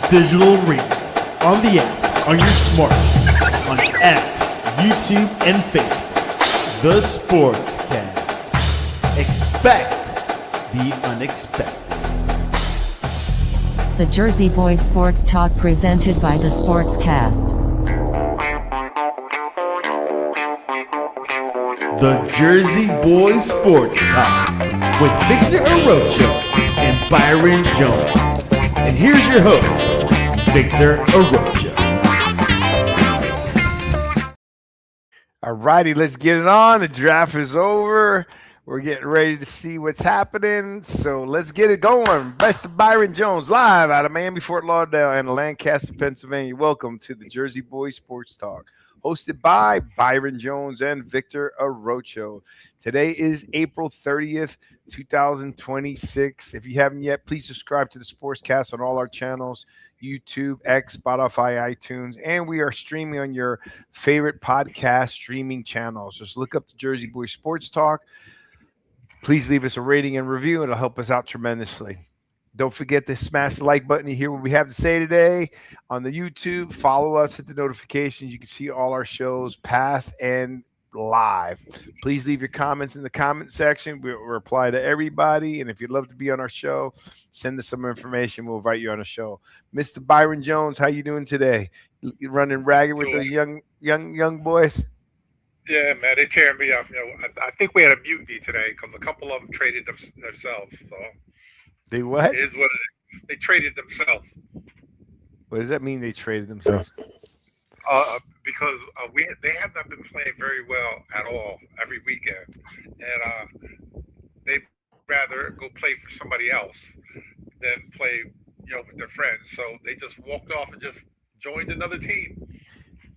digital arena, on the app, on your smartphone, on X, YouTube, and Facebook. The Sportscast. Expect the unexpected. The Jersey Boys Sports Talk presented by The Sportscast. The Jersey Boys Sports Talk with Victor Arocho and Byron Jones. And here's your host, Victor Arocho. All righty, let's get it on. The draft is over. We're getting ready to see what's happening. So let's get it going. Best of Byron Jones live out of Miami, Fort Lauderdale, and Lancaster, Pennsylvania. Welcome to the Jersey Boys Sports Talk, hosted by Byron Jones and Victor Arocho. Today is April 30th, 2026. If you haven't yet, please subscribe to the Sportscast on all our channels, YouTube, X, Spotify, iTunes, and we are streaming on your favorite podcast streaming channels. Just look up the Jersey Boys Sports Talk. Please leave us a rating and review. It'll help us out tremendously. Don't forget to smash the like button to hear what we have to say today on the YouTube. Follow us, hit the notifications. You can see all our shows past and live. Please leave your comments in the comment section. We'll reply to everybody. And if you'd love to be on our show, send us some information. We'll invite you on a show. Mr. Byron Jones, how you doing today? You running ragged with those young boys? Yeah, man, they tearing me up. You know, I think we had a mutiny today because a couple of them traded themselves. So They what? it is what it is. They traded themselves. What does that mean? They traded themselves? Because they have not been playing very well at all every weekend, and they'd rather go play for somebody else than play, with their friends. So they just walked off and just joined another team.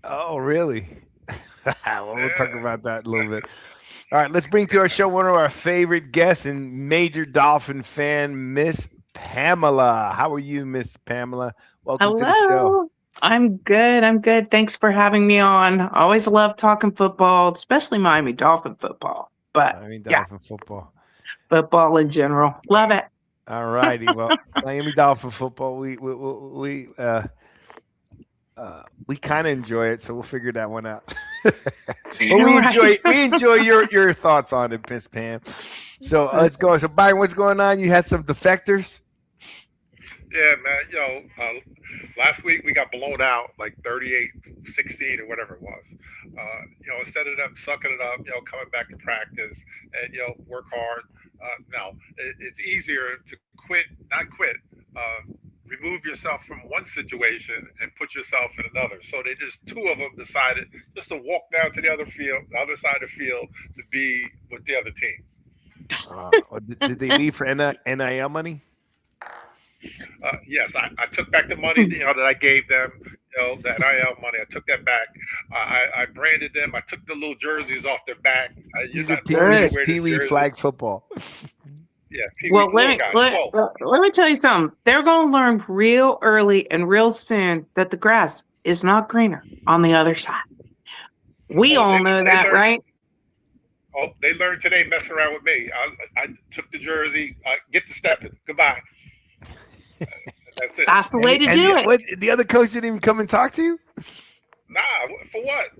Oh, really? Well, we'll talk about that a little bit. All right, let's bring to our show one of our favorite guests and major Dolphin fan, Miss Pamela. How are you, Miss Pamela? Welcome to the show. I'm good. Thanks for having me on. Always love talking football, especially Miami Dolphin football. But Dolphin football. Football in general. Love it. All righty. Well, Miami Dolphin football, we kind of enjoy it, so we'll figure that one out. But we enjoy your thoughts on it, Miss Pam. So let's go. So Byron, what's going on? You had some defectors? Yeah, man. Last week we got blown out like 38-16 or whatever it was. Instead of them sucking it up, coming back to practice and work hard. Now it's easier to not quit. Remove yourself from one situation and put yourself in another. So two of them decided just to walk down to the other side of the field to be with the other team. Did they leave for NIL money? Yes, I took back the money that I gave them. That NIL money, I took that back. I branded them. I took the little jerseys off their back. These are Pee-wee flag football. Yeah. Well, let me tell you something. They're going to learn real early and real soon that the grass is not greener on the other side. We all know that, right? Oh, they learned today messing around with me. I took the jersey. Get the stepping. Goodbye. That's it. That's the way to do it. What, the other coach didn't even come and talk to you? Nah, for what?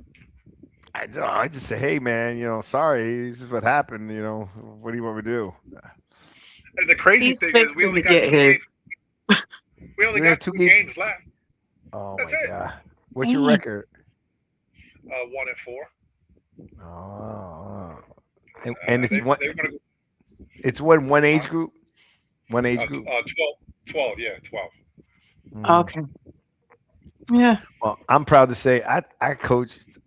I just say, hey, man, sorry, this is what happened. What do you want me to do? And the crazy thing is we only got 2 games. We only got 2 games left. Oh, that's my it. God. What's your record? 1-4. Oh. And it's one. It's one age group? One age group? 12, yeah, 12. Okay. Yeah. Well, I'm proud to say I coached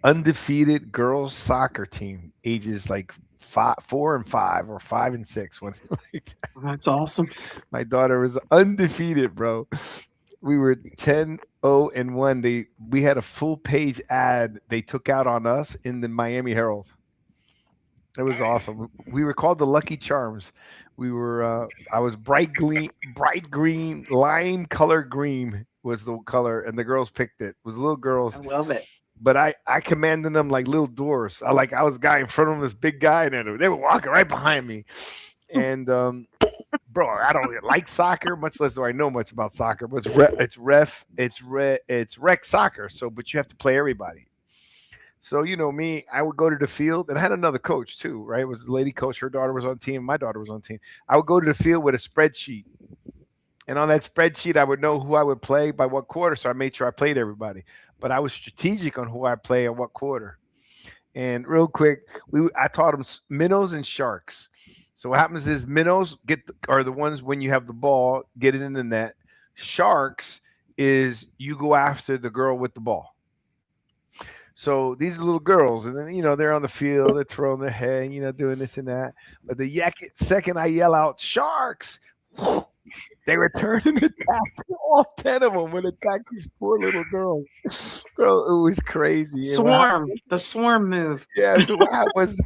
undefeated girls soccer team, ages like 4 and 5 or 5 and 6. That's awesome. My daughter was undefeated, bro. We were 10-0-1. We had a full page ad they took out on us in the Miami Herald. It was awesome. We were called the Lucky Charms. We were I was bright green, lime color green was the color, and the girls picked it. It was little girls. I love it. But I commanded them like little doors. I was a guy in front of them, this big guy, and they were walking right behind me. And bro, I don't like soccer, much less do I know much about soccer. But it's rec soccer. So, but you have to play everybody. So you know me, I would go to the field, and I had another coach too, right? It was the lady coach. Her daughter was on team. My daughter was on team. I would go to the field with a spreadsheet, and on that spreadsheet, I would know who I would play by what quarter. So I made sure I played everybody. But I was strategic on who I play and what quarter. And real quick, I taught them minnows and sharks. So what happens is minnows are the ones when you have the ball, get it in the net. Sharks is you go after the girl with the ball. So these are little girls, and then they're on the field, they're throwing their head, doing this and that. But the second I yell out sharks, they return and attack. All 10 of them would attack these poor little girls. Bro, it was crazy. The swarm move. Yeah, so what happened was the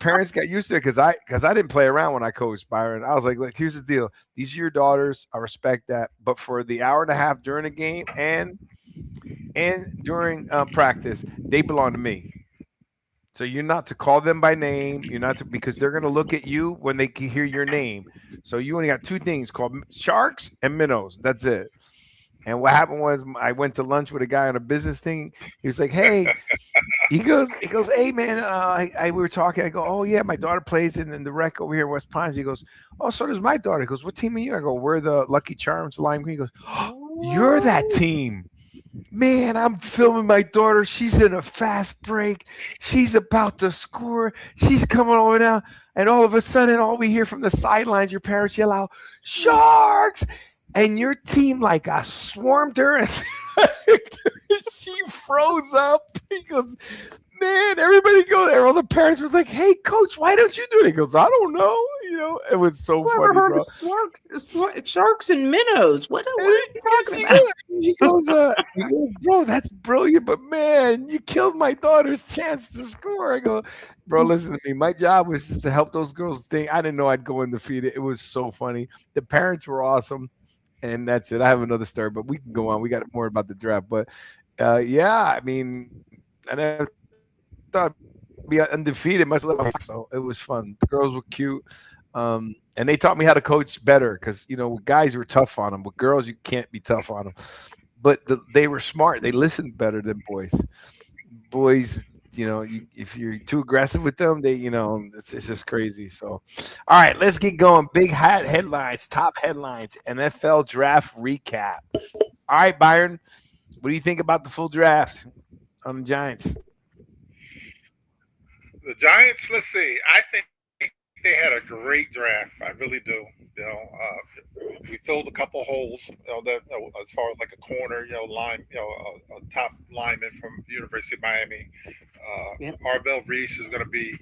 parents got used to it because I didn't play around when I coached, Byron. I was like, look, here's the deal. These are your daughters. I respect that. But for the hour and a half during the game and during practice, they belong to me. So you're not to call them by name. You're not to, because they're going to look at you when they can hear your name. So you only got two things called sharks and minnows. That's it. And what happened was I went to lunch with a guy on a business thing. He was like, hey, he goes, hey man, we were talking. I go, oh yeah, my daughter plays in the rec over here in West Pines. He goes, oh, so does my daughter. He goes, what team are you? I go, we're the Lucky Charms, Lime Green. He goes, oh, you're that team. Man, I'm filming my daughter. She's in a fast break. She's about to score. She's coming over now. And all of a sudden, all we hear from the sidelines, your parents yell out, sharks! And your team swarmed her. And she froze up. He goes, man, everybody go there. All the parents was like, hey, coach, why don't you do it? He goes, I don't know. It was so funny, bro. Sharks and minnows. What are you talking about? He goes, bro, that's brilliant. But man, you killed my daughter's chance to score. I go, bro, listen to me. My job was just to help those girls think. I didn't know I'd go undefeated. It was so funny. The parents were awesome. And that's it. I have another story, but we can go on. We got more about the draft. But yeah, I mean, I never thought be undefeated, much less. So it was fun. The girls were cute. And they taught me how to coach better because, guys were tough on them. With girls, you can't be tough on them. But they were smart. They listened better than boys. Boys, if you're too aggressive with them, they, it's just crazy. So, all right, let's get going. Big hat headlines, top headlines, NFL draft recap. All right, Byron, what do you think about the full draft on the Giants? The Giants, let's see. I think they had a great draft. I really do. We filled a couple holes. As far as like a corner, line, a top lineman from the University of Miami. Arvell Reese is going to be,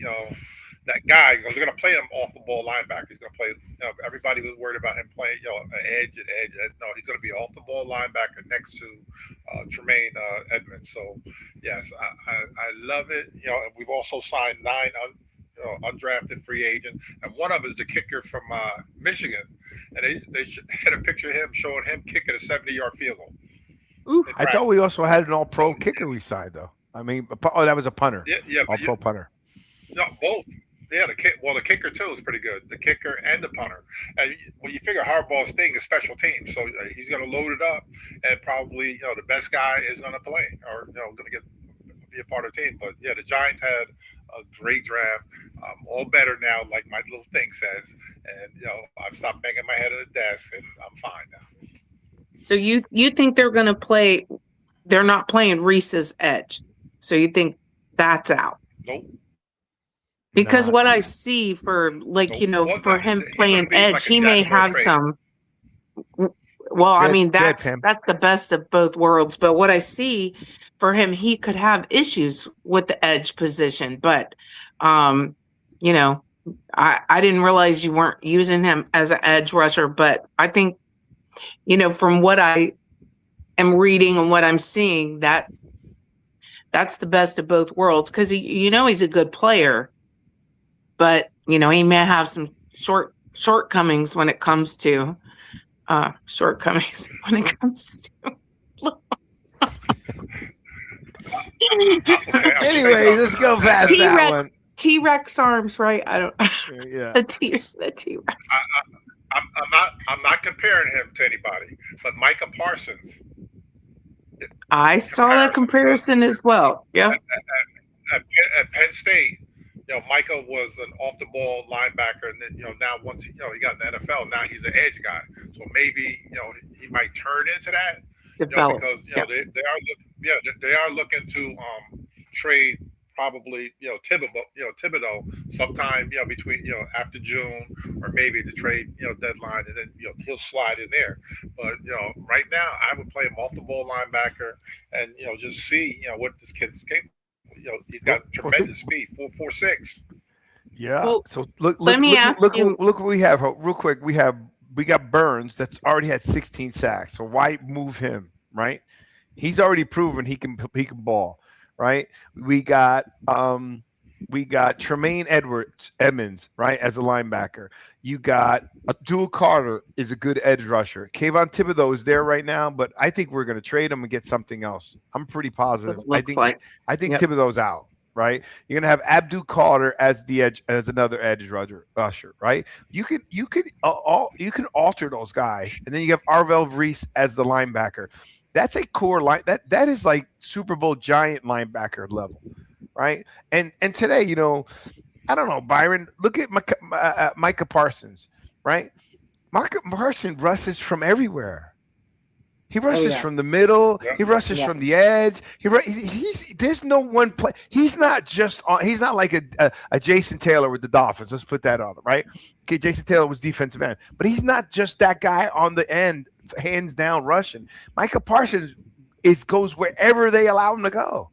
that guy. They're going to play him off the ball linebacker. He's going to play. Everybody was worried about him playing, an edge. No, he's going to be off the ball linebacker next to Tremaine Edmonds. So yes, I love it. We've also signed 9 undrafted free agents, and one of them is the kicker from Michigan, and they had a picture of him showing him kicking a 70-yard field goal. I thought we also had an all-pro kicker we signed, though. I mean, that was a punter. Yeah, all-pro punter. No, both. Yeah, the kicker too is pretty good. The kicker and the punter. And you figure Harbaugh's thing is special teams, so he's going to load it up, and probably the best guy is going to play or going to be a part of the team. But yeah, the Giants had a great draft. All better now, like my little thing says. And I've stopped banging my head on the desk, and I'm fine now. So you think they're going to play? They're not playing Reese's edge. So you think that's out? Nope. Because what I see for for him playing edge, he may have some. Well, I mean that's the best of both worlds. But what I see for him, he could have issues with the edge position. But I didn't realize you weren't using him as an edge rusher. But I think from what I am reading and what I'm seeing, that's the best of both worlds because he's a good player. But, he may have some shortcomings when it comes to Anyway, let's go past that one. T-Rex arms, right? I don't. Yeah. The T-Rex. I'm not comparing him to anybody, but Micah Parsons I saw that comparison as well. Yeah. at Penn State. Micah was an off the ball linebacker, and then now once he got in the NFL, now he's an edge guy. So maybe he might turn into that. Develop. Because they are looking to trade probably Thibodeau sometime between after June or maybe the trade deadline, and then he'll slide in there. But right now I would play him off the ball linebacker and just see what this kid's capable. He's got tremendous speed, 4.46. Yeah. Well, so look what we have real quick. We got Burns that's already had 16 sacks. So why move him, right? He's already proven he can ball, right? We got Tremaine Edmonds, right, as a linebacker. You got Abdul Carter is a good edge rusher. Kayvon Thibodeau is there right now, but I think we're going to trade him and get something else. I'm pretty positive. I think Thibodeau's out, right? You're going to have Abdul Carter as the edge, as another edge rusher, right? You can alter those guys, and then you have Arvel Reese as the linebacker. That's a core line. That is like Super Bowl giant linebacker level, right? And today, I don't know, Byron. Look at Micah Parsons, right? Micah Parsons rushes from everywhere. He rushes from the middle. He rushes from the edge. There's no one play. He's not just on. He's not like a Jason Taylor with the Dolphins. Let's put that on him, right? Okay, Jason Taylor was defensive end, but he's not just that guy on the end, hands down rushing. Micah Parsons goes wherever they allow him to go.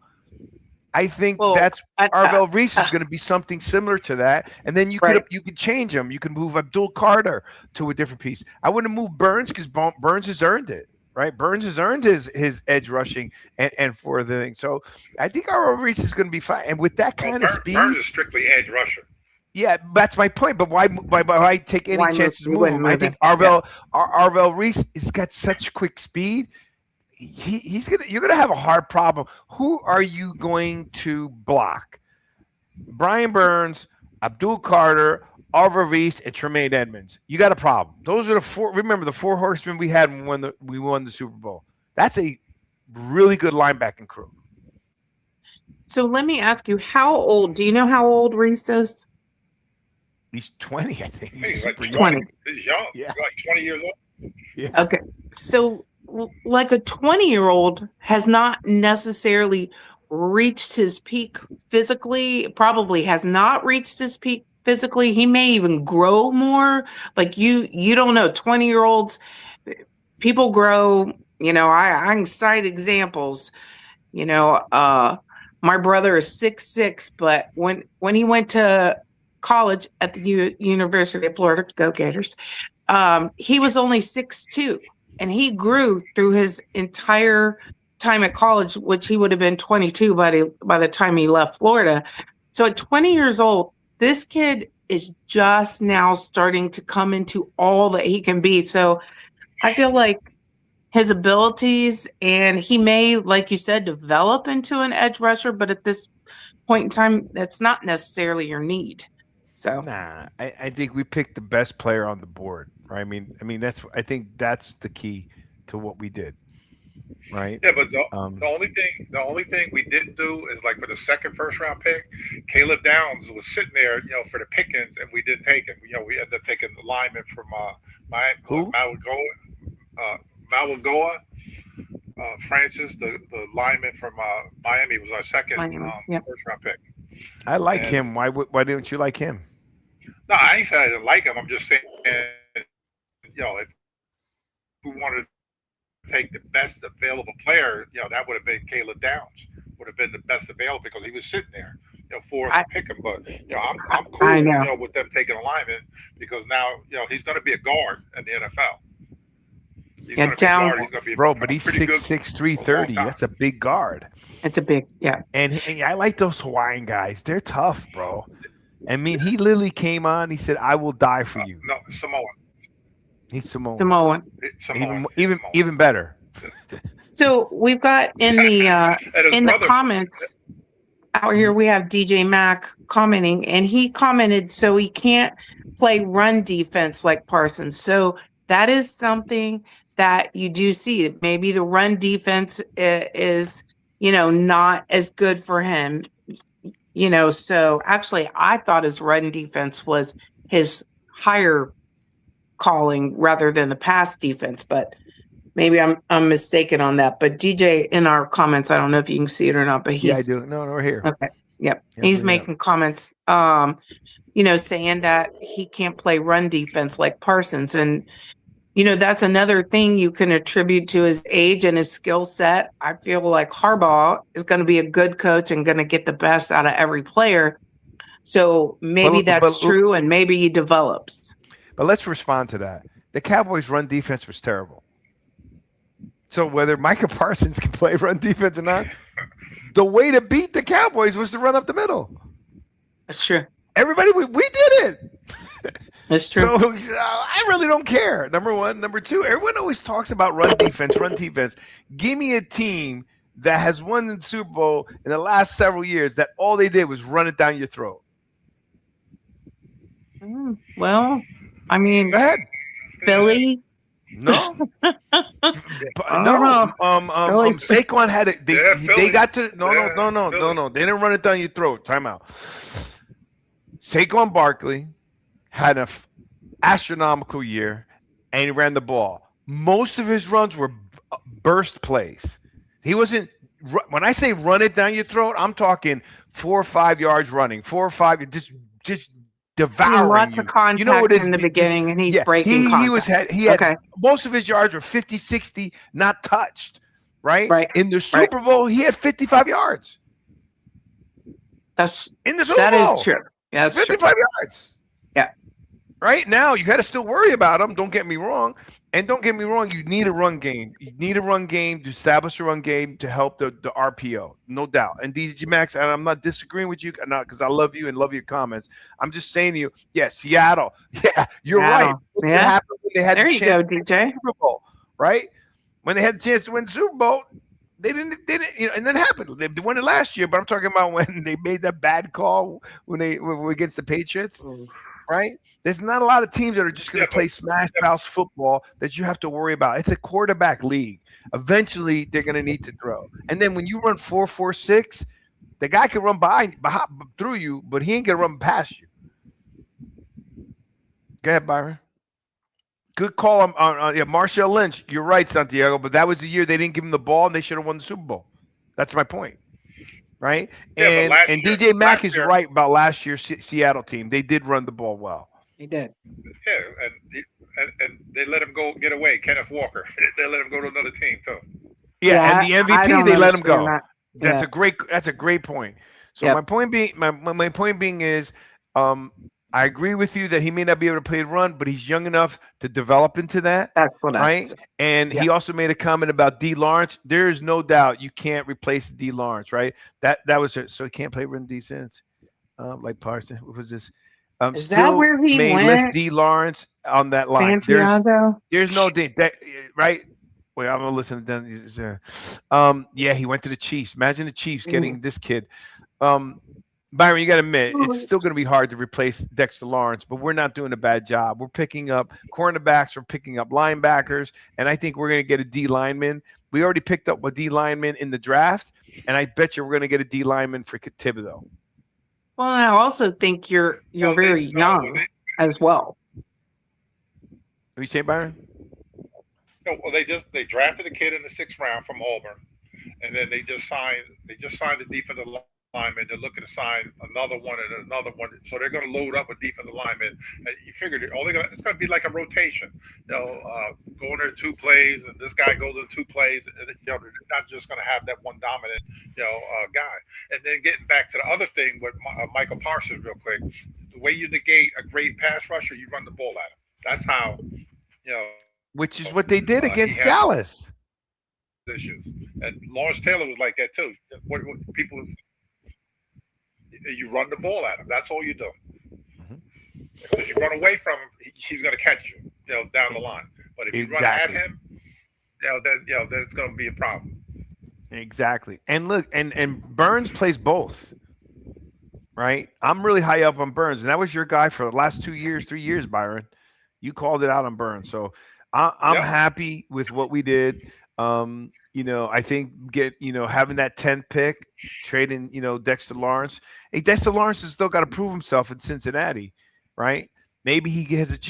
I think Arvel Reese is going to be something similar to that, and then you could change him. You can move Abdul Carter to a different piece. I wouldn't move Burns because Burns has earned it, right? Burns has earned his edge rushing and for the thing. So I think Arvel Reese is going to be fine, and with that kind of speed, Burns is strictly edge rusher. Yeah, that's my point. But why take any chances to move him? I think Arvel Reese has got such quick speed. You're gonna have a hard problem. Who are you going to block? Brian Burns, Abdul Carter, Arvel Reese, and Tremaine Edmonds. You got a problem. Those are the four. Remember the four horsemen we had when we won the Super Bowl. That's a really good linebacking crew. So let me ask you, how old? Do you know how old Reese is? He's 20, I think. He's like 20. 20. He's young. Yeah. He's like 20 years old. Yeah. Okay. So like a 20-year-old has not necessarily reached his peak physically, probably has not reached his peak physically. He may even grow more. Like you don't know. 20-year-olds, people grow, I can cite examples. My brother is 6'6", but when he went to college at the University of Florida, go Gators, he was only 6'2", and he grew through his entire time at college, which he would have been 22 by the time he left Florida. So at 20 years old, this kid is just now starting to come into all that he can be. So I feel like his abilities, and he may, like you said, develop into an edge rusher, but at this point in time, that's not necessarily your need. So I think we picked the best player on the board, right? I mean I think that's the key to what we did, right? Yeah, but the only thing we didn't do is, like, for the second first round pick, Caleb Downs was sitting there, for the pickings, and we didn't take him. We ended up taking the lineman from Malagoa. Francis, the lineman from Miami, was our second first round pick. I like him. Why didn't you like him? No, I ain't saying I didn't like him. I'm just saying, if we wanted to take the best available player, that would have been Caleb Downs. Would have been the best available because he was sitting there, for us to pick him. But I'm cool, with them taking a lineman because now, he's going to be a guard in the NFL. Downs, but he's 6'6", 330. That's a big guard. It's a big, And I like those Hawaiian guys. They're tough, bro. I mean, he literally came on. He said, "I will die for you." No, Samoan. He's Samoan. Even better. So we've got in the comments. out here we have DJ Mack commenting, and he commented, so he can't play run defense like Parsons. So that is something that you do see. Maybe the run defense is, not as good for him. So actually I thought his run defense was his higher calling rather than the pass defense, but maybe I'm mistaken on that. But DJ in our comments, I don't know if you can see it or not, but I do. No, we're here. Okay. Yep. He's making comments, saying that he can't play run defense like Parsons. And, that's another thing you can attribute to his age and his skill set. I feel like Harbaugh is going to be a good coach and going to get the best out of every player. So maybe that's true, and maybe he develops. But let's respond to that. The Cowboys' run defense was terrible. So whether Micah Parsons can play run defense or not, the way to beat the Cowboys was to run up the middle. That's true. Everybody, we did it. That's true. So I really don't care. Number one. Number two, everyone always talks about run defense, run defense. Give me a team that has won the Super Bowl in the last several years that all they did was run it down your throat. Well, I mean, go ahead. Philly. No. No. Saquon had it. They got to no. They didn't run it down your throat. Time out. Saquon Barkley had an astronomical year, and he ran the ball. Most of his runs were burst plays. He wasn't. When I say run it down your throat, I'm talking 4 or 5 yards running, 4 or 5, just devouring lots of contact in the beginning, and he's breaking contact. He had most of his yards were 50, 60, not touched, right? In the Super Bowl, he had 55 yards. That's in the Super Bowl. That is true. Yeah, 55 yards. Yeah. Right now, you got to still worry about him. Don't get me wrong. And don't get me wrong, you need a run game. You need a run game to establish a run game to help the RPO, no doubt. And DJ Max, and I'm not disagreeing with you, not because I love you and love your comments. I'm just saying to you, Seattle. Yeah, you're right. What happened when they had there the you chance go, DJ. to win the Super Bowl, right? When they had the chance to win the Super Bowl, they didn't, and then it happened. They won it last year, but I'm talking about when they made that bad call when they were against the Patriots. Right? There's not a lot of teams that are just going to play smash mouth football that you have to worry about. It's a quarterback league. Eventually, they're going to need to throw. And then when you run 4-4-6, the guy can run behind through you, but he ain't going to run past you. Go ahead, Byron. Good call on Marshawn Lynch. You're right, Santiago, but that was the year they didn't give him the ball and they should have won the Super Bowl. That's my point. Right? And DJ Mack is right about last year's Seattle team. They did run the ball well. They did. Yeah, and they let him go get away. Kenneth Walker. They let him go to another team too. Yeah, and the MVP they let him go. That. That's a great point. So my point being is I agree with you that he may not be able to play the run, but he's young enough to develop into that. That's what right. And he also made a comment about D. Lawrence. There is no doubt you can't replace D. Lawrence, right? That was it. So he can't play run defense, like Parsons. What was this? Is that where he went? Less D. Lawrence on that line. Santiago. There's no D. Right. Wait, I'm gonna listen to them. He went to the Chiefs. Imagine the Chiefs getting this kid. Byron, you got to admit, it's still going to be hard to replace Dexter Lawrence, but we're not doing a bad job. We're picking up cornerbacks, we're picking up linebackers, and I think we're going to get a D lineman. We already picked up a D lineman in the draft, and I bet you we're going to get a D lineman for Thibodeau. Well, I also think you're very young as well. What you say, Byron? No, well, they drafted a kid in the 6th round from Auburn, and then they just signed the defensive lineman. They're looking to sign another one and another one, so they're going to load up a defensive lineman. And you figured it's going to be like a rotation. Going there 2 plays, and this guy goes in 2 plays. And, they're not just going to have that one dominant, guy. And then getting back to the other thing with Michael Parsons, real quick, the way you negate a great pass rusher, you run the ball at him. That's how, which is what they did against Dallas. Issues, and Lawrence Taylor was like that too. What people. You run the ball at him. That's all you do. Because you run away from him, he's going to catch you, down the line. But if you run at him, then it's going to be a problem. Exactly. And look, and Burns plays both. right? I'm really high up on Burns, and that was your guy for the last 2 years, 3 years, Byron. You called it out on Burns, so I'm Yep. happy with what we did. I think having that 10th pick, trading Dexter Lawrence. Hey, Dexter Lawrence has still got to prove himself in Cincinnati, right? Maybe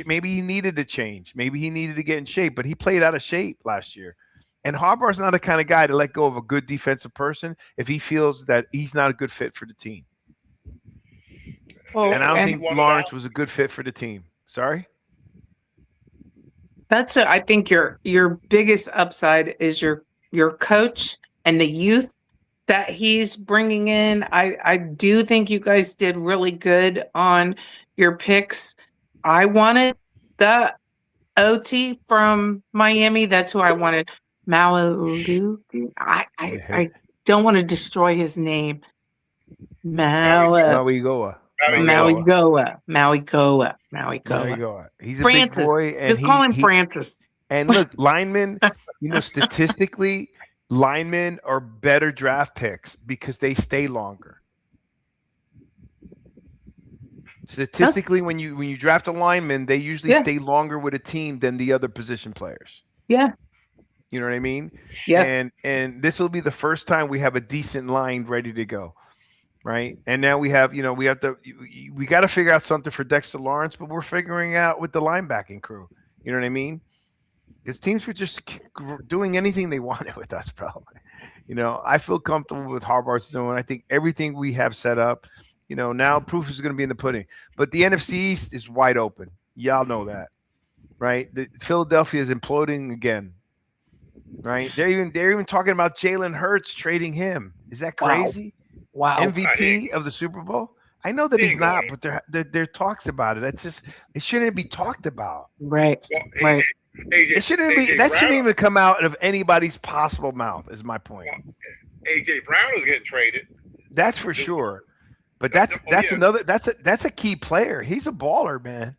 maybe he needed to change. Maybe he needed to get in shape, but he played out of shape last year. And Harbaugh's not the kind of guy to let go of a good defensive person if he feels that he's not a good fit for the team. Well, And I don't and think Lawrence was a good fit for the team. Sorry? I think your biggest upside is your coach and the youth that he's bringing in. I do think you guys did really good on your picks. I wanted the OT from Miami. That's who I wanted. Maulu. I don't want to destroy his name. Maui Goa. Maui Goa. He's a big Francis. boy, and Just call him Francis. And look, linemen, statistically, linemen are better draft picks because they stay longer. Statistically, when you draft a lineman, they usually stay longer with a team than the other position players. Yeah. You know what I mean? Yes. And this will be the first time we have a decent line ready to go. Right. And now we got to figure out something for Dexter Lawrence, but we're figuring out with the linebacking crew. You know what I mean? Because teams were just doing anything they wanted with us, probably. I feel comfortable with Harbaugh's doing. I think everything we have set up, now proof is going to be in the pudding. But the NFC East is wide open. Y'all know that, right? Philadelphia is imploding again, right? They're even talking about Jalen Hurts trading him. Is that crazy? Wow. MVP of the Super Bowl? I know that he's not, but there talks about it. That's just it shouldn't be talked about. Right. Well, right. AJ, It shouldn't be. That shouldn't even come out of anybody's possible mouth. Is my point. Well, AJ Brown is getting traded. That's for sure. But that's a key player. He's a baller, man.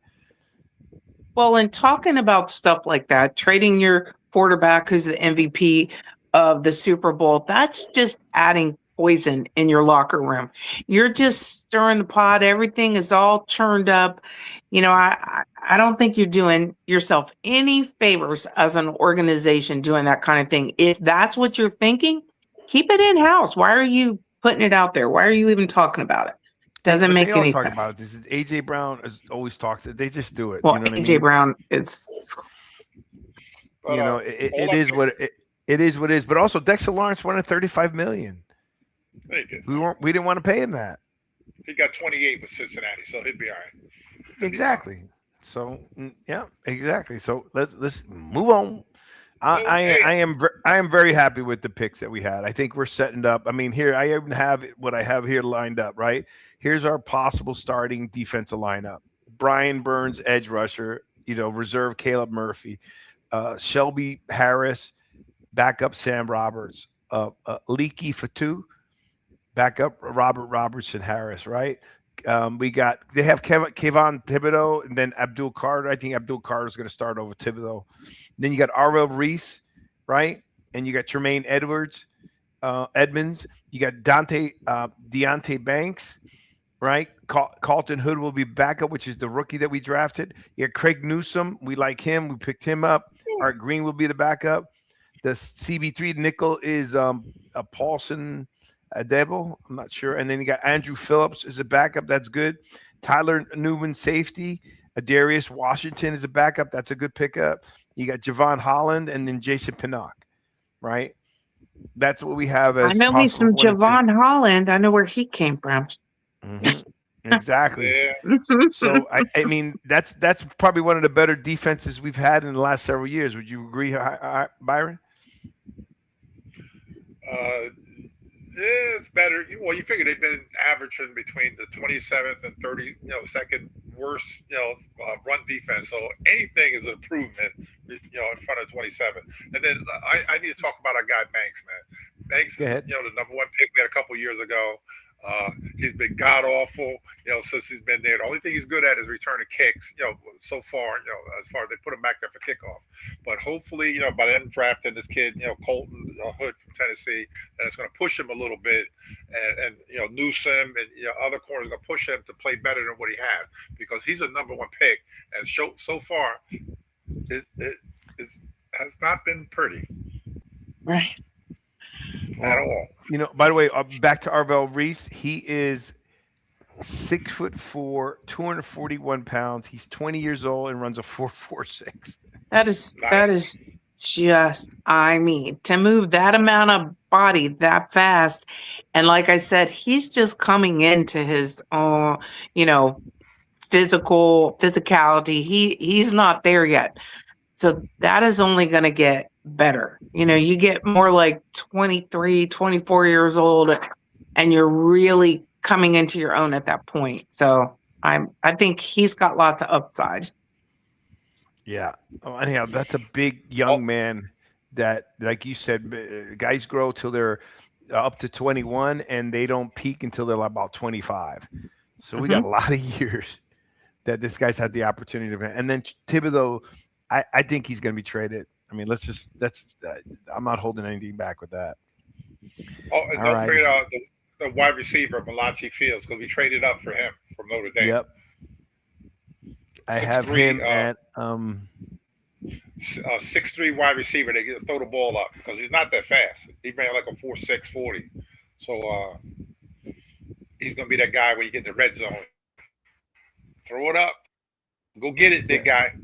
Well, in talking about stuff like that, trading your quarterback who's the MVP of the Super Bowl, that's just adding poison in your locker room. You're just stirring the pot. Everything is all churned up. I don't think you're doing yourself any favors as an organization doing that kind of thing. If that's what you're thinking, keep it in house. Why are you putting it out there? Why are you even talking about it? Doesn't make any sense. Talk about it. This is AJ Brown always talks. They just do it. Well, AJ Brown is. It is what it is. But also, Dexter Lawrence wanted $35 million. We didn't want to pay him that. He got 28 with Cincinnati, so he'd be all right. Exactly. So yeah, exactly. So let's move on. I am very happy with the picks that we had. I think we're setting up. I mean, here I even have what I have here lined up. Right here's our possible starting defensive lineup: Brian Burns, edge rusher. Reserve Caleb Murphy, Shelby Harris, backup Sam Roberts, Leaky Fatu, backup Robert Robertson Harris. Right. They have Kayvon Thibodeau and then Abdul Carter. I think Abdul Carter is going to start over Thibodeau. Then you got Arvell Reese, right? And you got Tremaine Edmonds. You got Deontay Banks, right? Carlton Hood will be backup, which is the rookie that we drafted. You got Craig Newsome. We like him. We picked him up. Art Green will be the backup. The CB3 nickel is a Paulson Adebo, I'm not sure. And then you got Andrew Phillips as a backup. That's good. Tyler Newman, safety. Darius Washington is a backup. That's a good pickup. You got Javon Holland and then Jason Pinnock, right? That's what we have as. I know me some Javon Holland. I know where he came from. Mm-hmm. Exactly. So I mean that's probably one of the better defenses we've had in the last several years. Would you agree, Byron? It's better. Well, you figure they've been averaging between the 27th and 32nd worst, run defense. So anything is an improvement, in front of 27. And then I need to talk about our guy Banks, man. Banks, the number one pick we had a couple years ago. He's been god awful, since he's been there. The only thing he's good at is returning kicks, so far, as far as they put him back there for kickoff. But hopefully, by them drafting this kid, Colton, Hood from Tennessee, and it's going to push him a little bit, and Newsom and other corners are going to push him to play better than what he has because he's a number one pick, and so far it has not been pretty Right. at all. By the way, back to Arvell Reese. He is 6'4", 241 pounds. He's 20 years old and runs a 4.46. That is just, I mean, to move that amount of body that fast. And like I said, he's just coming into his physicality. He's not there yet. So that is only going to get better. You get more like 23, 24 years old and you're really coming into your own at that point. So I think he's got lots of upside. Yeah. Anyhow, that's a big young man that, like you said, guys grow till they're up to 21 and they don't peak until they're about 25. So we got a lot of years that this guy's had the opportunity to. And then Thibodeau, I think he's going to be traded. I mean, I'm not holding anything back with that. Oh, and don't forget the wide receiver, Malachi Fields, because we traded up for him from Notre Dame. Yep. I have him at 6'3" wide receiver. They get to throw the ball up because he's not that fast. He ran like a 4.6 40. So he's going to be that guy when you get in the red zone. Throw it up. Go get it, big guy.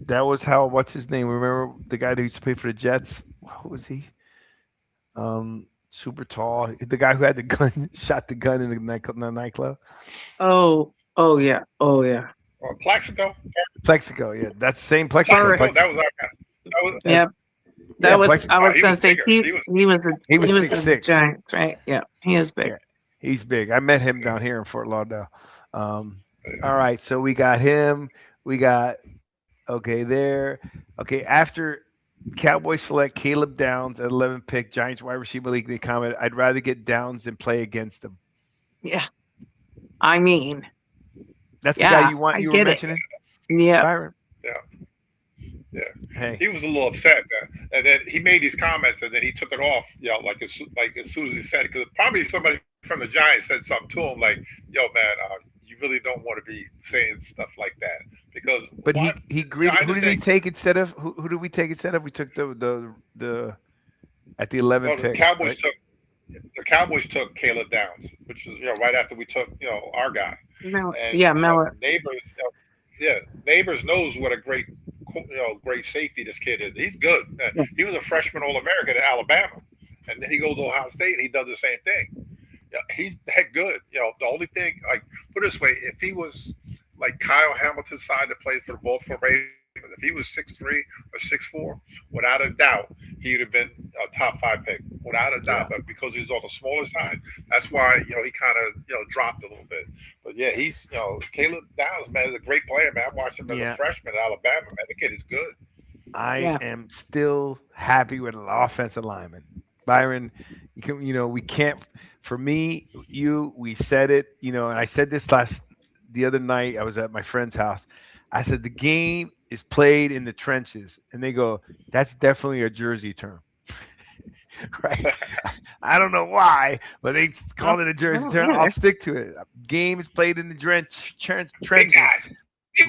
That was what's his name? Remember the guy that used to play for the Jets? What was he? Super tall. The guy who had the gun, shot the gun in the nightclub. Oh yeah. Plexico. Plexico, yeah. That's the same Plexico. That was our guy. I was going to say he was 6'6". Giants, right? Yeah, he is big. Yeah, he's big. I met him down here in Fort Lauderdale. All right, so we got him. We got there. Okay, after Cowboys select Caleb Downs at 11 pick, Giants wide receiver league. They commented, "I'd rather get Downs than play against them." Yeah, I mean, that's the guy you want. You were mentioning, yeah, Byron. Yeah. Hey, he was a little upset, and then he made these comments, and then he took it off. Like as soon as he said it, because probably somebody from the Giants said something to him, like, "Yo, man, you really don't want to be saying stuff like that." Because, but he agreed. Who did he take instead of? Who did we take instead of? We took the at the 11th pick. The Cowboys right? The Cowboys took Caleb Downs, which was right after we took our guy. Miller. Neighbors knows what a great safety this kid is. He's good. He was a freshman All-American at Alabama, and then he goes to Ohio State and he does the same thing. He's that good. The only thing, like, put it this way, if he was like Kyle Hamilton's side that plays for the Baltimore Ravens, if he was 6'3" or 6'4", without a doubt, he would have been a top 5 pick, without a doubt. But because he's on the smaller side, that's why he kind of dropped a little bit. But yeah, he's Caleb Downs, man, is a great player, man. I watched him as a freshman at Alabama, man. The kid is good. I am still happy with an offensive lineman, Byron. We can't. For me, we said it, and I said this the other night. I was at my friend's house. I said the game is played in the trenches, and they go, "That's definitely a Jersey term." Right? I don't know why, but they called it a Jersey term. I'll stick to it. Game is played in the trenches. We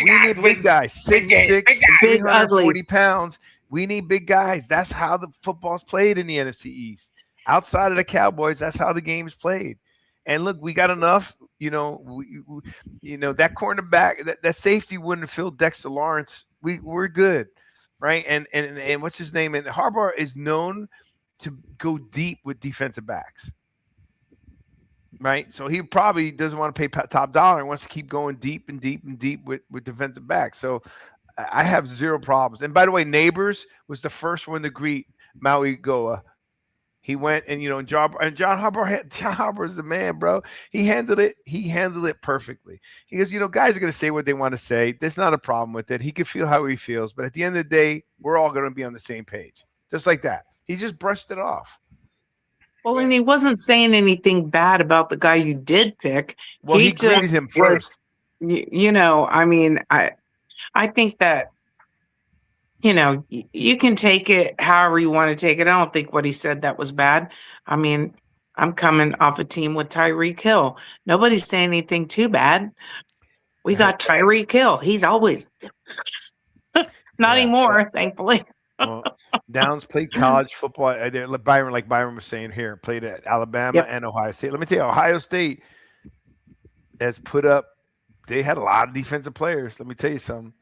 need big guys, 6'6", 340 pounds. We need big guys. That's how the football's played in the NFC East. Outside of the Cowboys, that's how the game is played. And look, we got enough. That cornerback, that safety wouldn't have filled Dexter Lawrence. We're good, right? And what's his name? And Harbaugh is known to go deep with defensive backs, right? So he probably doesn't want to pay top dollar and wants to keep going deep and deep and deep with defensive backs. So I have zero problems. And by the way, Neighbors was the first one to greet Maui Goa. He went and John Harbaugh is the man, bro. He handled it perfectly. He goes, guys are going to say what they want to say. There's not a problem with it. He can feel how he feels, but at the end of the day, we're all going to be on the same page, just like that. He just brushed it off. Well, and he wasn't saying anything bad about the guy you did pick. Well, he greeted him first. I mean, I think that you can take it however you want to take it. I don't think what he said that was bad. I mean, I'm coming off a team with Tyreek Hill. Nobody's saying anything too bad. We got Tyreek Hill. He's always not Yeah. anymore, thankfully. Well, Downs played college football. Like Byron was saying here, played at Alabama Yep. and Ohio State. Let me tell you, Ohio State has put up. They had a lot of defensive players. Let me tell you something.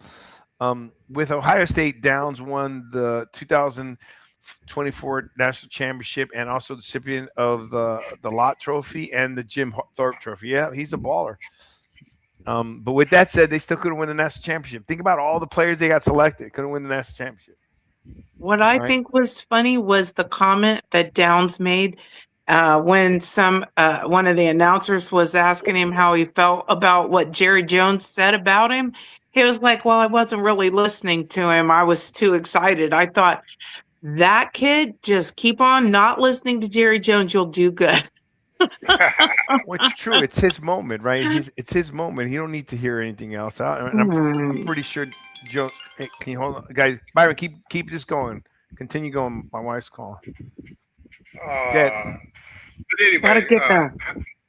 With Ohio State, Downs won the 2024 national championship and also the recipient of the Lott Trophy and the Jim Thorpe Trophy. Yeah, he's a baller. But with that said, they still couldn't win the national championship. Think about all the players they got selected. Couldn't win the national championship. What I Right. think was funny was the comment that Downs made when one of the announcers was asking him how he felt about what Jerry Jones said about him. He was like, "Well, I wasn't really listening to him. I was too excited." I thought, that kid, just keep on not listening to Jerry Jones. You'll do good. Well, it's true. It's his moment, right? It's his moment. He don't need to hear anything else. I'm pretty sure Joe. Hey, can you hold on, guys? Byron, keep this going. Continue going. My wife's calling. But anyway, Gotta get that.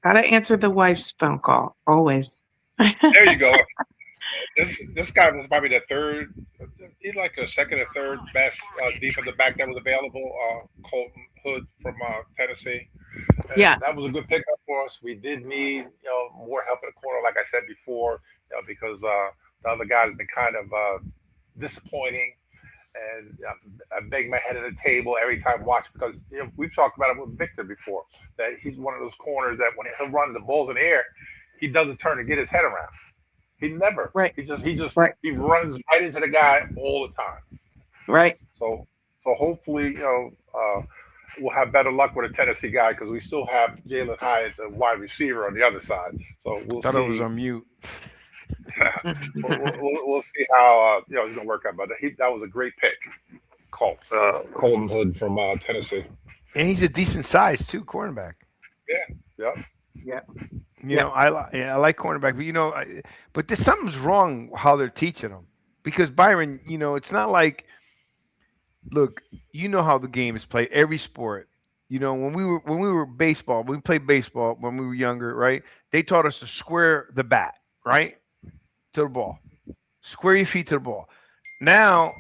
Gotta answer the wife's phone call always. there you go. This guy was probably the third, he's like the second or third best defensive back that was available. Colton Hood from Tennessee. And Yeah. that was a good pickup for us. We did need more help in the corner, like I said before, because the other guys have been kind of disappointing. And I bang my head at the table every time I watch because we've talked about it with Victor before that he's one of those corners that when he'll run the balls in the air, he doesn't turn to get his head around. He never. Right. He Right. he runs right into the guy all the time. Right. So hopefully we'll have better luck with a Tennessee guy because we still have Jalen Hyatt, the wide receiver, on the other side. So we'll Thought see. I was on mute. we'll see how it's going to work out. But that was a great pick. Colton Hood from Tennessee. And he's a decent size too, cornerback. Yep. I like cornerback, but there's something's wrong how they're teaching them because Byron, it's not like, look, how the game is played. Every sport, when we were baseball, we played baseball when we were younger, right? They taught us to square the bat, right, to the ball, square your feet to the ball. Now,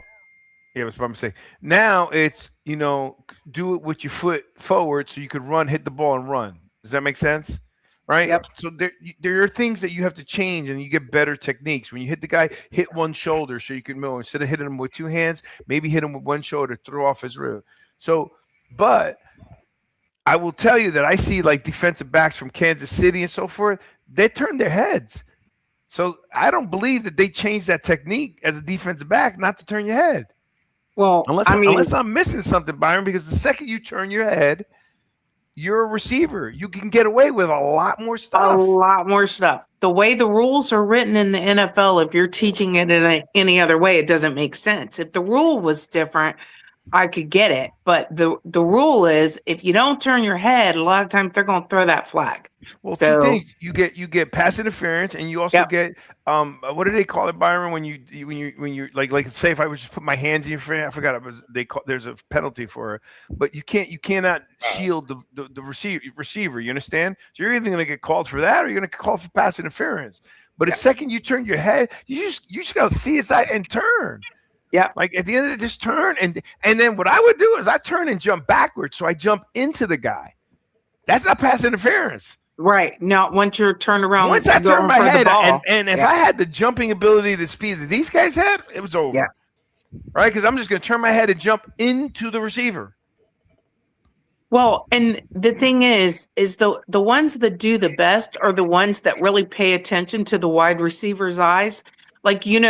that's what I'm saying. Now it's do it with your foot forward so you could run, hit the ball, and run. Does that make sense? Right. Yep. So there are things that you have to change, and you get better techniques. When you hit the guy, hit one shoulder so you can move. Instead of hitting him with two hands, maybe hit him with one shoulder, throw off his rib. So, but I will tell you that I see like defensive backs from Kansas City and so forth. They turn their heads. So I don't believe that they changed that technique as a defensive back not to turn your head. Well, Unless I'm missing something, Byron, because the second you turn your head, you're a receiver. You can get away with a lot more stuff. A lot more stuff. The way the rules are written in the NFL, if you're teaching it in any other way, it doesn't make sense. If the rule was different, I could get it. But the rule is if you don't turn your head, a lot of times they're going to throw that flag. Well, So- two things. You get pass interference, and you also Yep. get what do they call it, Byron? When you like say if I was just put my hands in your face, I forgot it was there's a penalty for it, but you cannot shield the receiver. You understand? So you're either going to get called for that or you're going to get called for pass interference. But the second you turn your head, you just got to see it and turn. Yeah. Like at the end of it, just turn and then what I would do is I turn and jump backwards, so I jump into the guy. That's not pass interference. Right. Now, once you're turned around, Once I turned my head, and if Yeah. I had the jumping ability, the speed that these guys had, it was over. Yeah. Right? Because I'm just going to turn my head and jump into the receiver. Well, and the thing is the ones that do the best are the ones that really pay attention to the wide receiver's eyes. Like, you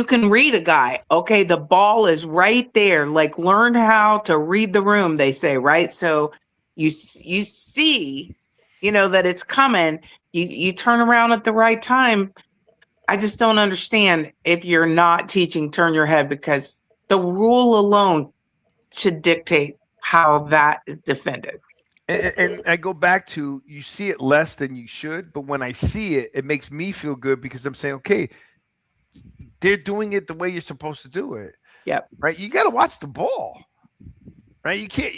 can read a guy. Okay, the ball is right there. Like, learn how to read the room, they say, right? So you see, that it's coming. You turn around at the right time. I just don't understand if you're not teaching turn your head, because the rule alone should dictate how that is defended. And I go back to, you see it less than you should, but when I see it, it makes me feel good because I'm saying, okay, they're doing it the way you're supposed to do it. Yep. Right? You got to watch the ball. Right? You can't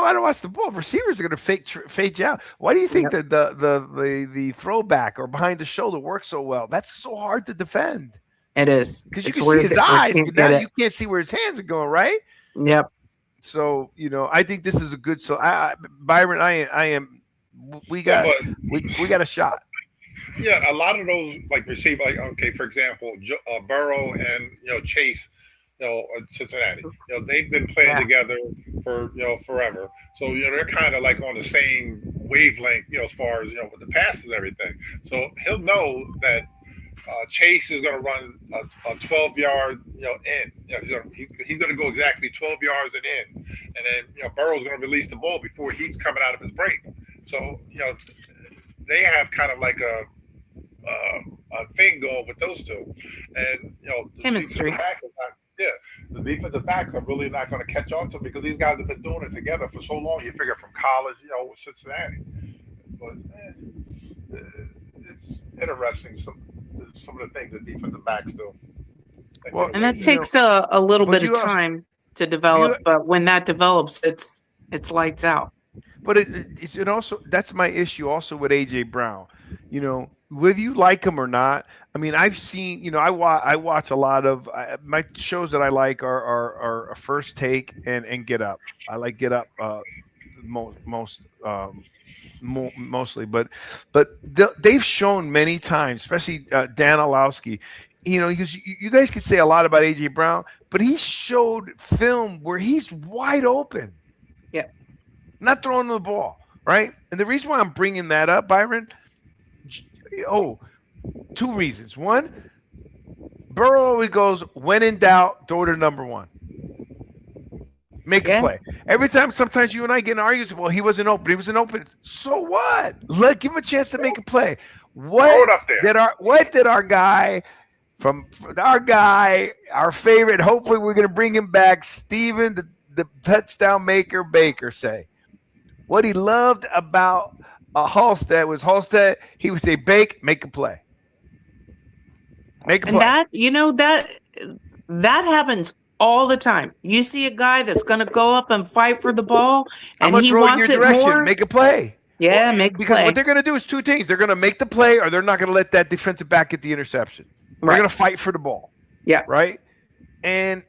want to watch the ball. Receivers are going to fade you out. Why do you think that the throwback or behind the shoulder works so well? That's so hard to defend. It is. Because you can see his eyes, but now you can't see where his hands are going, right? Yep. So, I think this is a good. So, Byron, we got a shot. Yeah, a lot of those like receive for example, Burrow and Chase, Cincinnati. They've been playing together for forever. So they're kind of like on the same wavelength, as far as with the passes and everything. So he'll know that Chase is going to run a 12-yard in. He's going to go exactly 12 yards and in, and then Burrow's going to release the ball before he's coming out of his break. So they have kind of like a thing going with those two, and chemistry. The defensive backs are really not going to catch on to him because these guys have been doing it together for so long. You figure from college, with Cincinnati, but it's interesting some of the things that defensive backs do. Well, and that takes a little bit of time to develop, but when that develops, it's lights out. But it also, that's my issue also with AJ Brown. Whether you like him or not, I mean, I've seen, I watch a lot of my shows that I like are First Take and Get Up. I like Get Up mostly, but they've shown many times, especially Dan Orlovsky. Because you guys could say a lot about AJ Brown, but he showed film where he's wide open. Yeah. Not throwing the ball, right? And the reason why I'm bringing that up, Byron, two reasons. One, Burrow always goes, when in doubt, throw to number one. Make a play. Every time, sometimes you and I get in arguments, well, he wasn't open. He wasn't open. So what? Give him a chance to make a play. What did our guy, our favorite, hopefully we're going to bring him back, Steven, the touchdown maker Baker, say? What he loved about Halstead was he would say, Bake, make a play. Make a play. And that happens all the time. You see a guy that's going to go up and fight for the ball, and he wants it more. Make a play. Yeah, make a play. Because what they're going to do is two things. They're going to make the play, or they're not going to let that defensive back get the interception. They're going to fight for the ball. Yeah. Right? And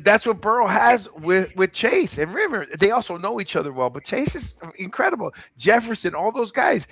that's what Burrow has with Chase and River. They also know each other well, but Chase is incredible. Jefferson, all those guys.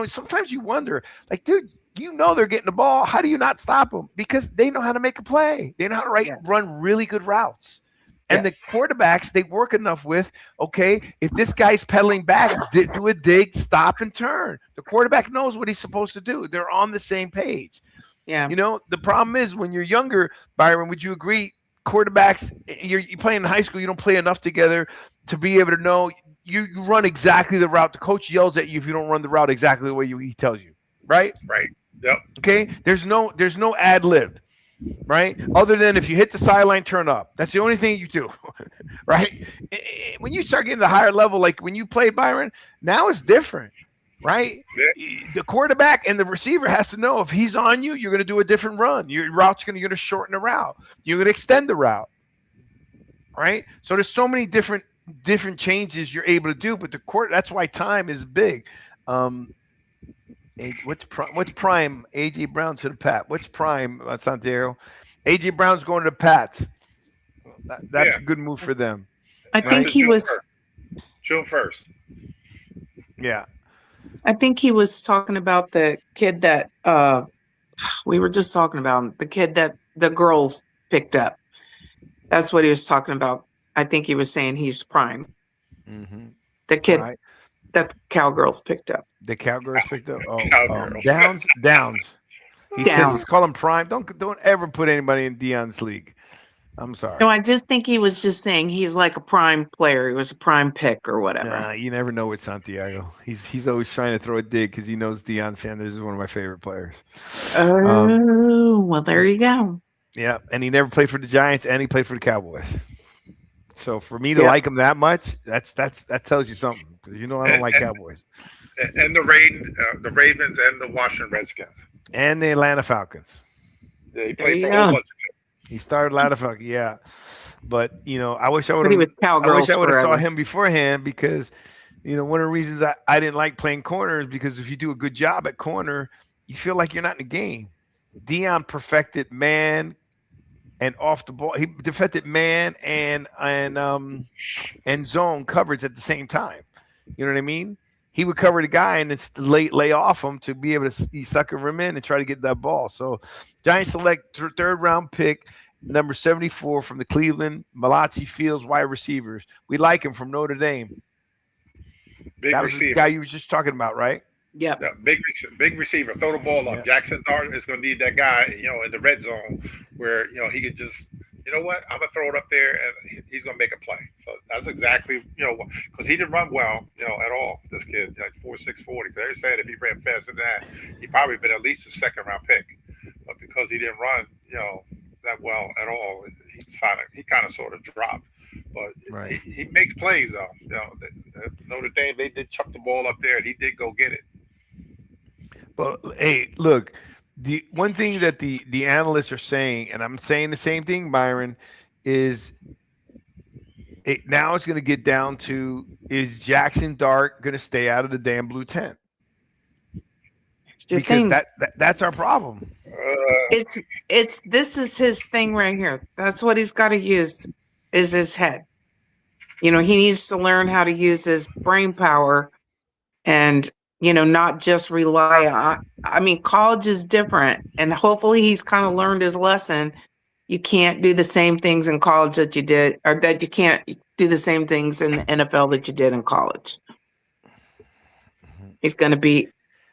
Sometimes you wonder, like, dude, they're getting the ball. How do you not stop them? Because they know how to make a play. They know how to run really good routes. And the quarterbacks, they work enough with, okay, if this guy's pedaling back, do a dig, stop, and turn. The quarterback knows what he's supposed to do. They're on the same page. Yeah. The problem is when you're younger, Byron, would you agree, quarterbacks, you're playing in high school, you don't play enough together to be able to know you run exactly the route. The coach yells at you if you don't run the route exactly the way he tells you. Right? Right. Yep. Okay. There's no ad lib, right? Other than if you hit the sideline, turn up. That's the only thing you do, right? When you start getting to higher level, like when you played, Byron, now it's different, right? Yeah. The quarterback and the receiver has to know if he's on you, you're going to do a different run. Your route's you're going to shorten the route. You're going to extend the route, right? So there's so many different changes you're able to do, but that's why time is big. What's prime? AJ Brown to the Pat. What's prime, Santiago? AJ Brown's going to the Pats. That's a good move for them. I think he was June 1st. Yeah. I think he was talking about the kid that we were just talking about, the kid that the girls picked up. That's what he was talking about. I think he was saying he's prime. Mm-hmm. The kid that Cowgirls picked up. The Cowgirls picked up. Downs. He says he's calling prime. Don't ever put anybody in Dion's league. I'm sorry. No, I just think he was just saying he's like a prime player. He was a prime pick or whatever. You never know with Santiago. He's always trying to throw a dig because he knows Deion Sanders is one of my favorite players. Oh, well, there you go. Yeah, and he never played for the Giants, and he played for the Cowboys. So for me to like him that much, that tells you something. Because I don't like Cowboys. And the Ravens and the Washington Redskins. And the Atlanta Falcons. He There played you for a whole go. bunch of teams. He started Ladderfuck, yeah. But I wish I would But he have. was I wish Cowgirls I would have saw forever. him beforehand because one of the reasons I didn't like playing corner is because if you do a good job at corner, you feel like you're not in the game. Dion perfected man and off the ball. He perfected man and zone coverage at the same time. You know what I mean? He would cover the guy and then lay off him to be able to sucker him in and try to get that ball. So Giants select third round pick number 74 from the Cleveland Malachi Fields wide receivers. We like him from Notre Dame. Big That was the receiver. guy you were just talking about, right? Yep. Yeah, big receiver. Throw the ball up. Yeah. Jackson Dart is going to need that guy, in the red zone where he could just, I'm gonna throw it up there and he's going to make a play. So that's exactly, because he didn't run well, at all. This kid, like 4.6 40. They're saying if he ran faster than that, he probably been at least a second round pick. But because he didn't run, that well at all, he kind of sort of dropped. But Right. he makes plays though. Notre Dame, they did chuck the ball up there and he did go get it. But hey, look, the one thing that the analysts are saying, and I'm saying the same thing, Byron, is now it's going to get down to, is Jackson Dart going to stay out of the damn blue tent? Because that's our problem. This is his thing right here. That's what he's got to use, is his head. He needs to learn how to use his brain power and not just rely on. College is different, and hopefully he's kind of learned his lesson. You can't do the same things in college that you did, or that you can't do the same things in the NFL that you did in college. He's going to be.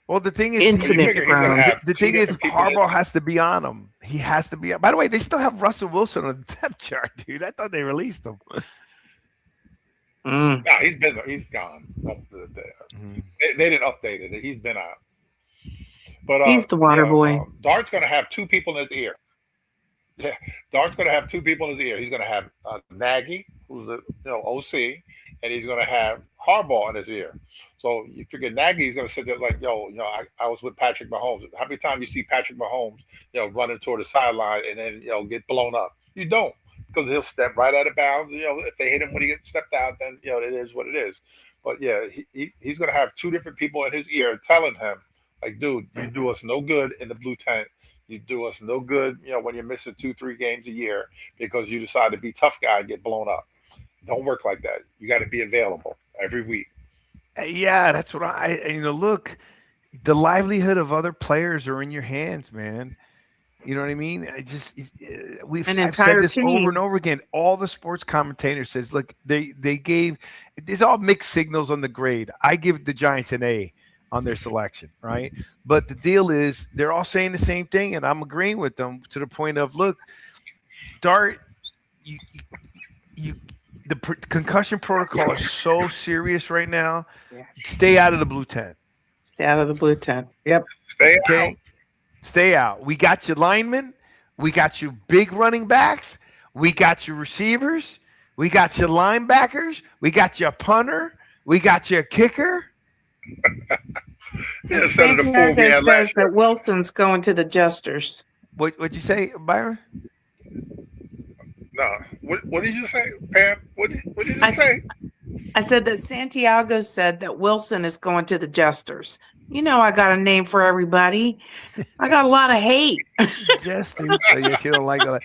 Well, the thing is, the thing is, Harbaugh has to be on him. He has to be. By the way, they still have Russell Wilson on the depth chart, dude. I thought they released him. No, he's gone. They didn't update it. He's been out. But he's the water boy. Dart's going to have two people in his ear. Yeah, Dart's going to have two people in his ear. He's going to have Nagy, who's the OC, and he's going to have Harbaugh in his ear. So you figure Nagy's going to sit there like, I was with Patrick Mahomes. How many times you see Patrick Mahomes, running toward the sideline and then get blown up? You don't. Because he'll step right out of bounds. If they hit him when he gets stepped out, then it is what it is. But yeah, he's going to have two different people in his ear telling him, like, dude, you do us no good in the blue tent. You do us no good, when you're missing 2-3 games a year because you decide to be tough guy and get blown up. Don't work like that. You got to be available every week. Yeah, that's what look, the livelihood of other players are in your hands, man. You know what I mean? I've said this over and over again. All the sports commentators says, look, there's all mixed signals on the grade. I give the Giants an A on their selection, right? But the deal is they're all saying the same thing, and I'm agreeing with them to the point of, look, Dart, the concussion protocol is so serious right now. Yeah. Stay out of the blue tent. Stay out of the blue tent. Yep. Stay out. Stay out. We got your linemen. We got your big running backs. We got your receivers. We got your linebackers. We got your punter. We got your kicker. Santiago says that Wilson's going to the Jesters. What'd you say, Byron? No. What did you say, Pam? What did you say? I said that Santiago said that Wilson is going to the Jesters. I got a name for everybody. I got a lot of hate. Jesters. Yes, you don't like that.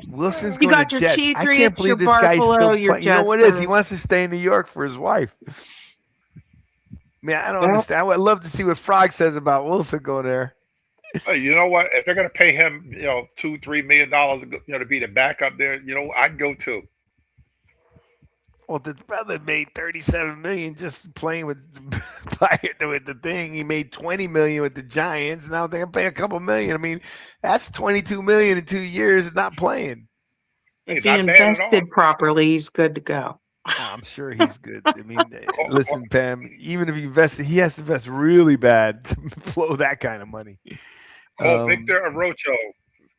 Wilson's going you got to your Jets. Cheatriots, I can't believe this your guy's Buffalo, still your playing. You know what it is? He wants to stay in New York for his wife. Man, I don't understand. I would love to see what Frog says about Wilson going there. Hey, you know what? If they're going to pay him, $2-3 million, to be the backup there, I'd go too. Well, the brother made $37 million just playing with the thing. He made $20 million with the Giants. Now they're gonna pay a couple million. I mean, that's $22 million in 2 years not playing. If he invested properly, he's good to go. I'm sure he's good. I mean, listen, Pam. Even if he invested, he has to invest really bad to blow that kind of money. Call Victor Arocho.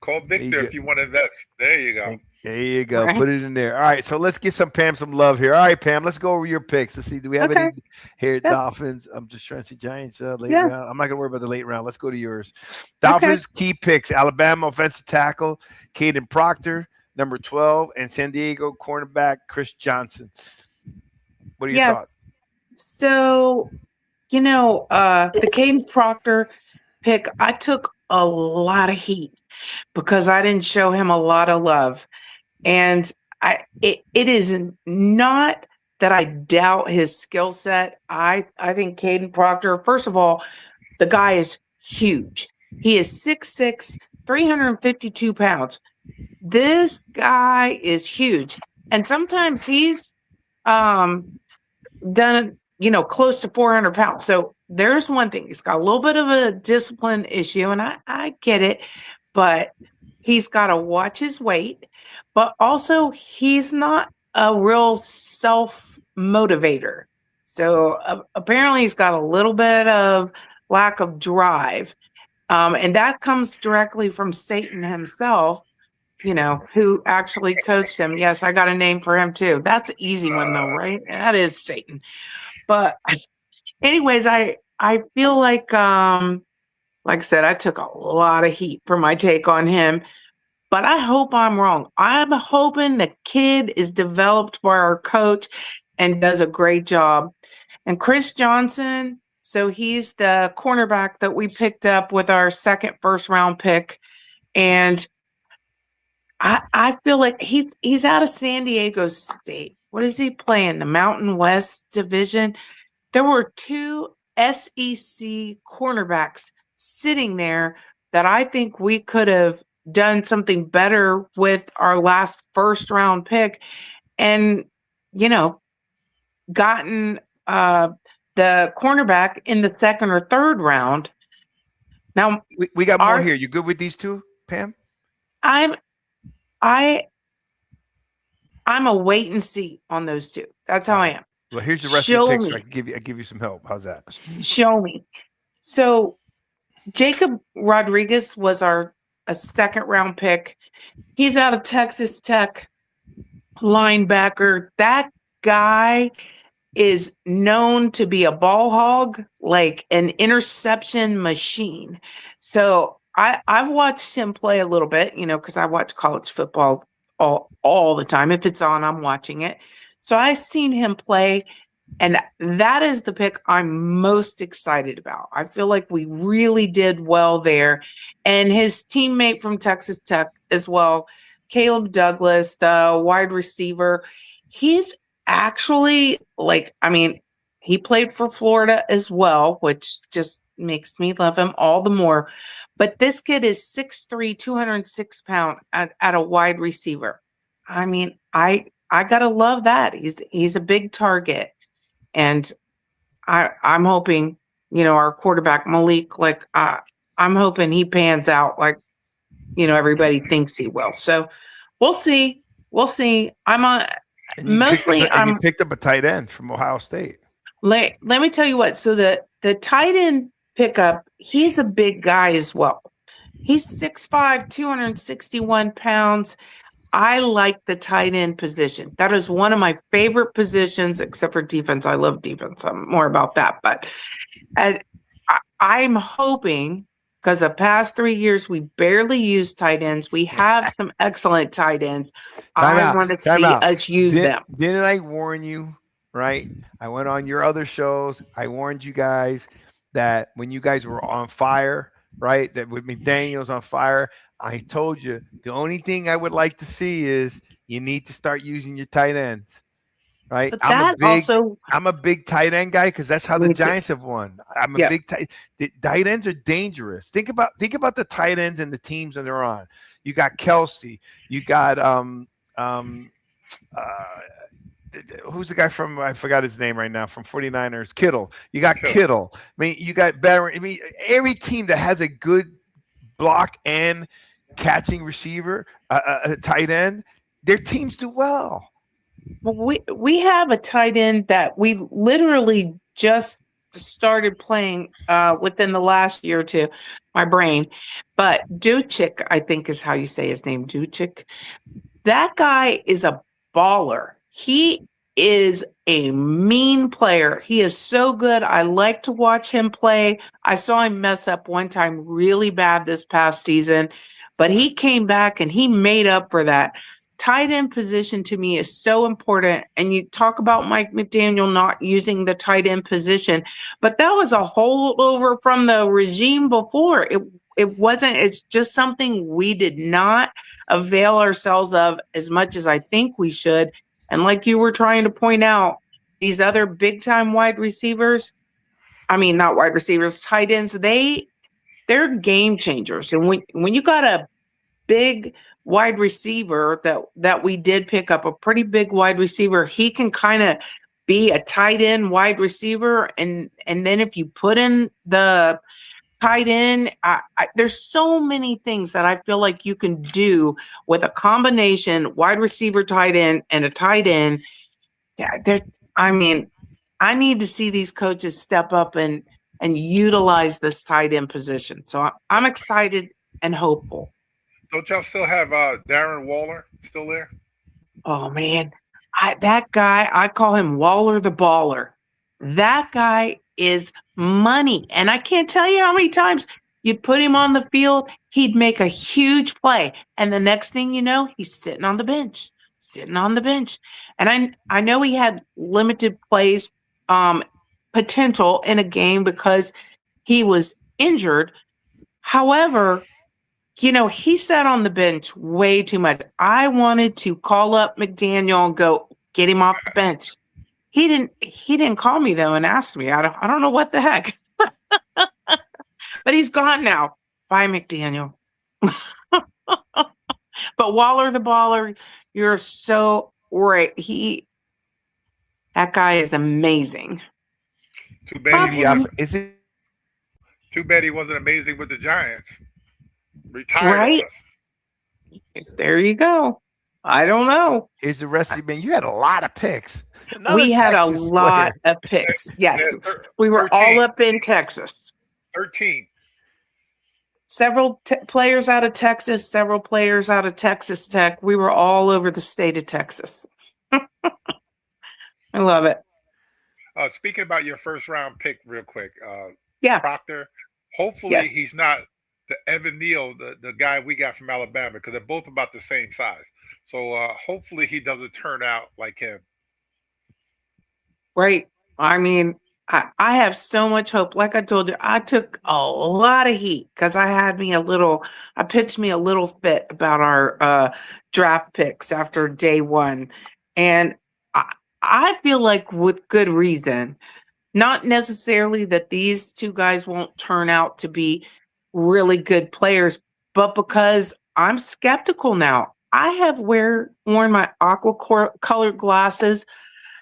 Call Victor if you want to invest. There you go. There you go. Right. Put it in there. All right. So let's get Pam some love here. All right, Pam. Let's go over your picks. Let's see. Do we have Okay. any here? Yep. Dolphins. I'm just trying to see Giants late Yeah. round. I'm not gonna worry about the late round. Let's go to yours. Okay. Dolphins key picks: Alabama offensive tackle Caden Proctor, number 12, and San Diego cornerback Chris Johnson. What are your thoughts? So, the Caden Proctor pick, I took a lot of heat because I didn't show him a lot of love. And it is not that I doubt his skill set. I think Caden Proctor, first of all, the guy is huge. He is 6'6", 352 pounds. This guy is huge. And sometimes he's done, close to 400 pounds. So there's one thing. He's got a little bit of a discipline issue, and I get it, but he's got to watch his weight. But also, he's not a real self-motivator. So apparently, he's got a little bit of lack of drive. And that comes directly from Satan himself, who actually coached him. Yes, I got a name for him too. That's an easy one though, right? That is Satan. But anyways, I feel like I said, I took a lot of heat for my take on him, but I hope I'm wrong. I'm hoping the kid is developed by our coach and does a great job. And Chris Johnson, so he's the cornerback that we picked up with our second first-round pick, and I feel like he's out of San Diego State. What is he playing? The Mountain West Division. There were 2 SEC cornerbacks sitting there that I think we could have done something better with our last first round pick and, gotten the cornerback in the second or third round. Now We got more here. You good with these two, Pam? I'm a wait and see on those two. That's how I am. Well, here's the rest of your picks. So I give you some help. How's that? Show me. So Jacob Rodriguez was a second round pick. He's out of Texas Tech, linebacker. That guy is known to be a ball hog, like an interception machine. So I've watched him play a little bit, because I watch college football all the time. If it's on, I'm watching it. So I've seen him play, and that is the pick I'm most excited about. I feel like we really did well there. And his teammate from Texas Tech as well, Caleb Douglas, the wide receiver, he's actually he played for Florida as well, which just makes me love him all the more. But this kid is 6'3", 206 pounds at a wide receiver. I mean, I gotta love that. He's a big target, and I'm hoping, our quarterback Malik, I'm hoping he pans out like, everybody thinks he will. So we'll see. I'm on. You picked up a tight end from Ohio State. Let me tell you what. So the tight end pickup, he's a big guy as well. He's 6'5", 261 pounds. I like the tight end position. That is one of my favorite positions, except for defense. I love defense. I'm more about that. But I'm hoping, because the past 3 years, we barely use tight ends. We have some excellent tight ends. I want to see us use them. Didn't I warn you, right? I went on your other shows. I warned you guys that when you guys were on fire, right, that with McDaniels on fire, I told you the only thing I would like to see is you need to start using your tight ends, right? But I'm a big tight end guy because that's how the Giants have won. I'm a big tight ends are dangerous. Think about the tight ends and the teams that they're on. You got Kelsey. You got who's the guy from, I forgot his name right now, from 49ers, Kittle. You got Kittle. I mean, you got Byron. I mean, every team that has a good block and catching receiver, a tight end, their teams do well. Well, we have a tight end that we literally just started playing within the last year or two. My brain, but Duchik, I think is how you say his name, Duchik. That guy is a baller. He is a mean player. He is so good. I like to watch him play. I saw him mess up one time really bad this past season, but he came back and he made up for that. Tight end position to me is so important. And you talk about Mike McDaniel not using the tight end position, but that was a holdover from the regime before. It wasn't, it's just something we did not avail ourselves of as much as I think we should. And like you were trying to point out, these other big time wide receivers, I mean, not wide receivers, tight ends, they're game changers. And when you got a big wide receiver that we did pick up, a pretty big wide receiver, he can kind of be a tight end wide receiver. And then if you put in the tight end, there's so many things that I feel like you can do with a combination wide receiver, tight end, and a tight end. Yeah, I mean, I need to see these coaches step up and utilize this tight end position. So I'm excited and hopeful. Don't y'all still have Darren Waller still there? Oh man, that guy, I call him Waller the Baller. That guy is money. And I can't tell you how many times you'd put him on the field, he'd make a huge play. And the next thing you know, he's sitting on the bench. And I know he had limited plays potential in a game because he was injured. However, he sat on the bench way too much. I wanted to call up McDaniel and go, get him off the bench. He didn't call me though and ask me. I don't know what the heck. But he's gone now. Bye, McDaniel. But Waller the Baller, you're so right. That guy is amazing. Too bad he wasn't amazing with the Giants. Retired. Right? There you go. I don't know. Here's the rest of you, man. You had a lot of picks. We had a lot of picks. Yes. We were 13. All up in Texas. 13. Several players out of Texas, several players out of Texas Tech. We were all over the state of Texas. I love it. Speaking about your first round pick real quick. Proctor, hopefully he's not the Evan Neal, the guy we got from Alabama, because they're both about the same size. So hopefully he doesn't turn out like him. Right. I mean, I have so much hope. Like I told you, I took a lot of heat because I pitched me a little fit about our draft picks after day one. And I feel like with good reason, not necessarily that these two guys won't turn out to be really good players, but because I'm skeptical now. I have worn my aqua colored glasses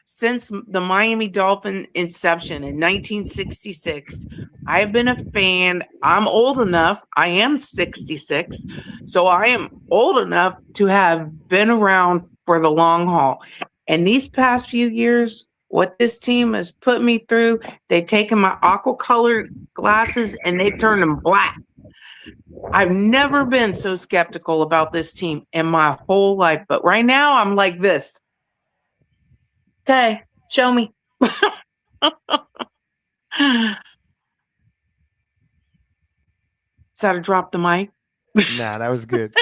since the Miami Dolphin inception in 1966. I have been a fan. I'm old enough. I am 66. So I am old enough to have been around for the long haul. And these past few years, what this team has put me through, they've taken my aqua colored glasses and they've turned them black. I've never been so skeptical about this team in my whole life. But right now, I'm like this. Okay, show me. Is that a drop the mic? Nah, that was good.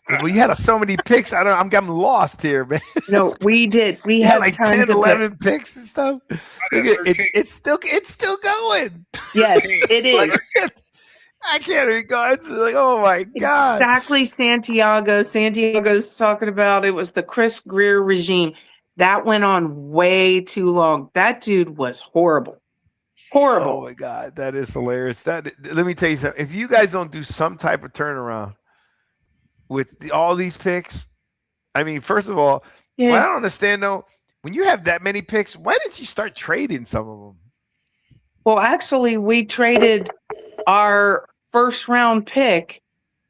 Well, you had so many picks. I'm getting lost here, man. No, we did. We had like 10, 11 picks and stuff. It's still going. Yes, it is. I can't even go. It's like, oh my God. Exactly, Santiago. Santiago's talking about it was the Chris Greer regime. That went on way too long. That dude was horrible. Horrible. Oh my God, that is hilarious. Let me tell you something. If you guys don't do some type of turnaround with all these picks, I mean, first of all, what I don't understand though, when you have that many picks, why didn't you start trading some of them? Well, actually, we traded our first round pick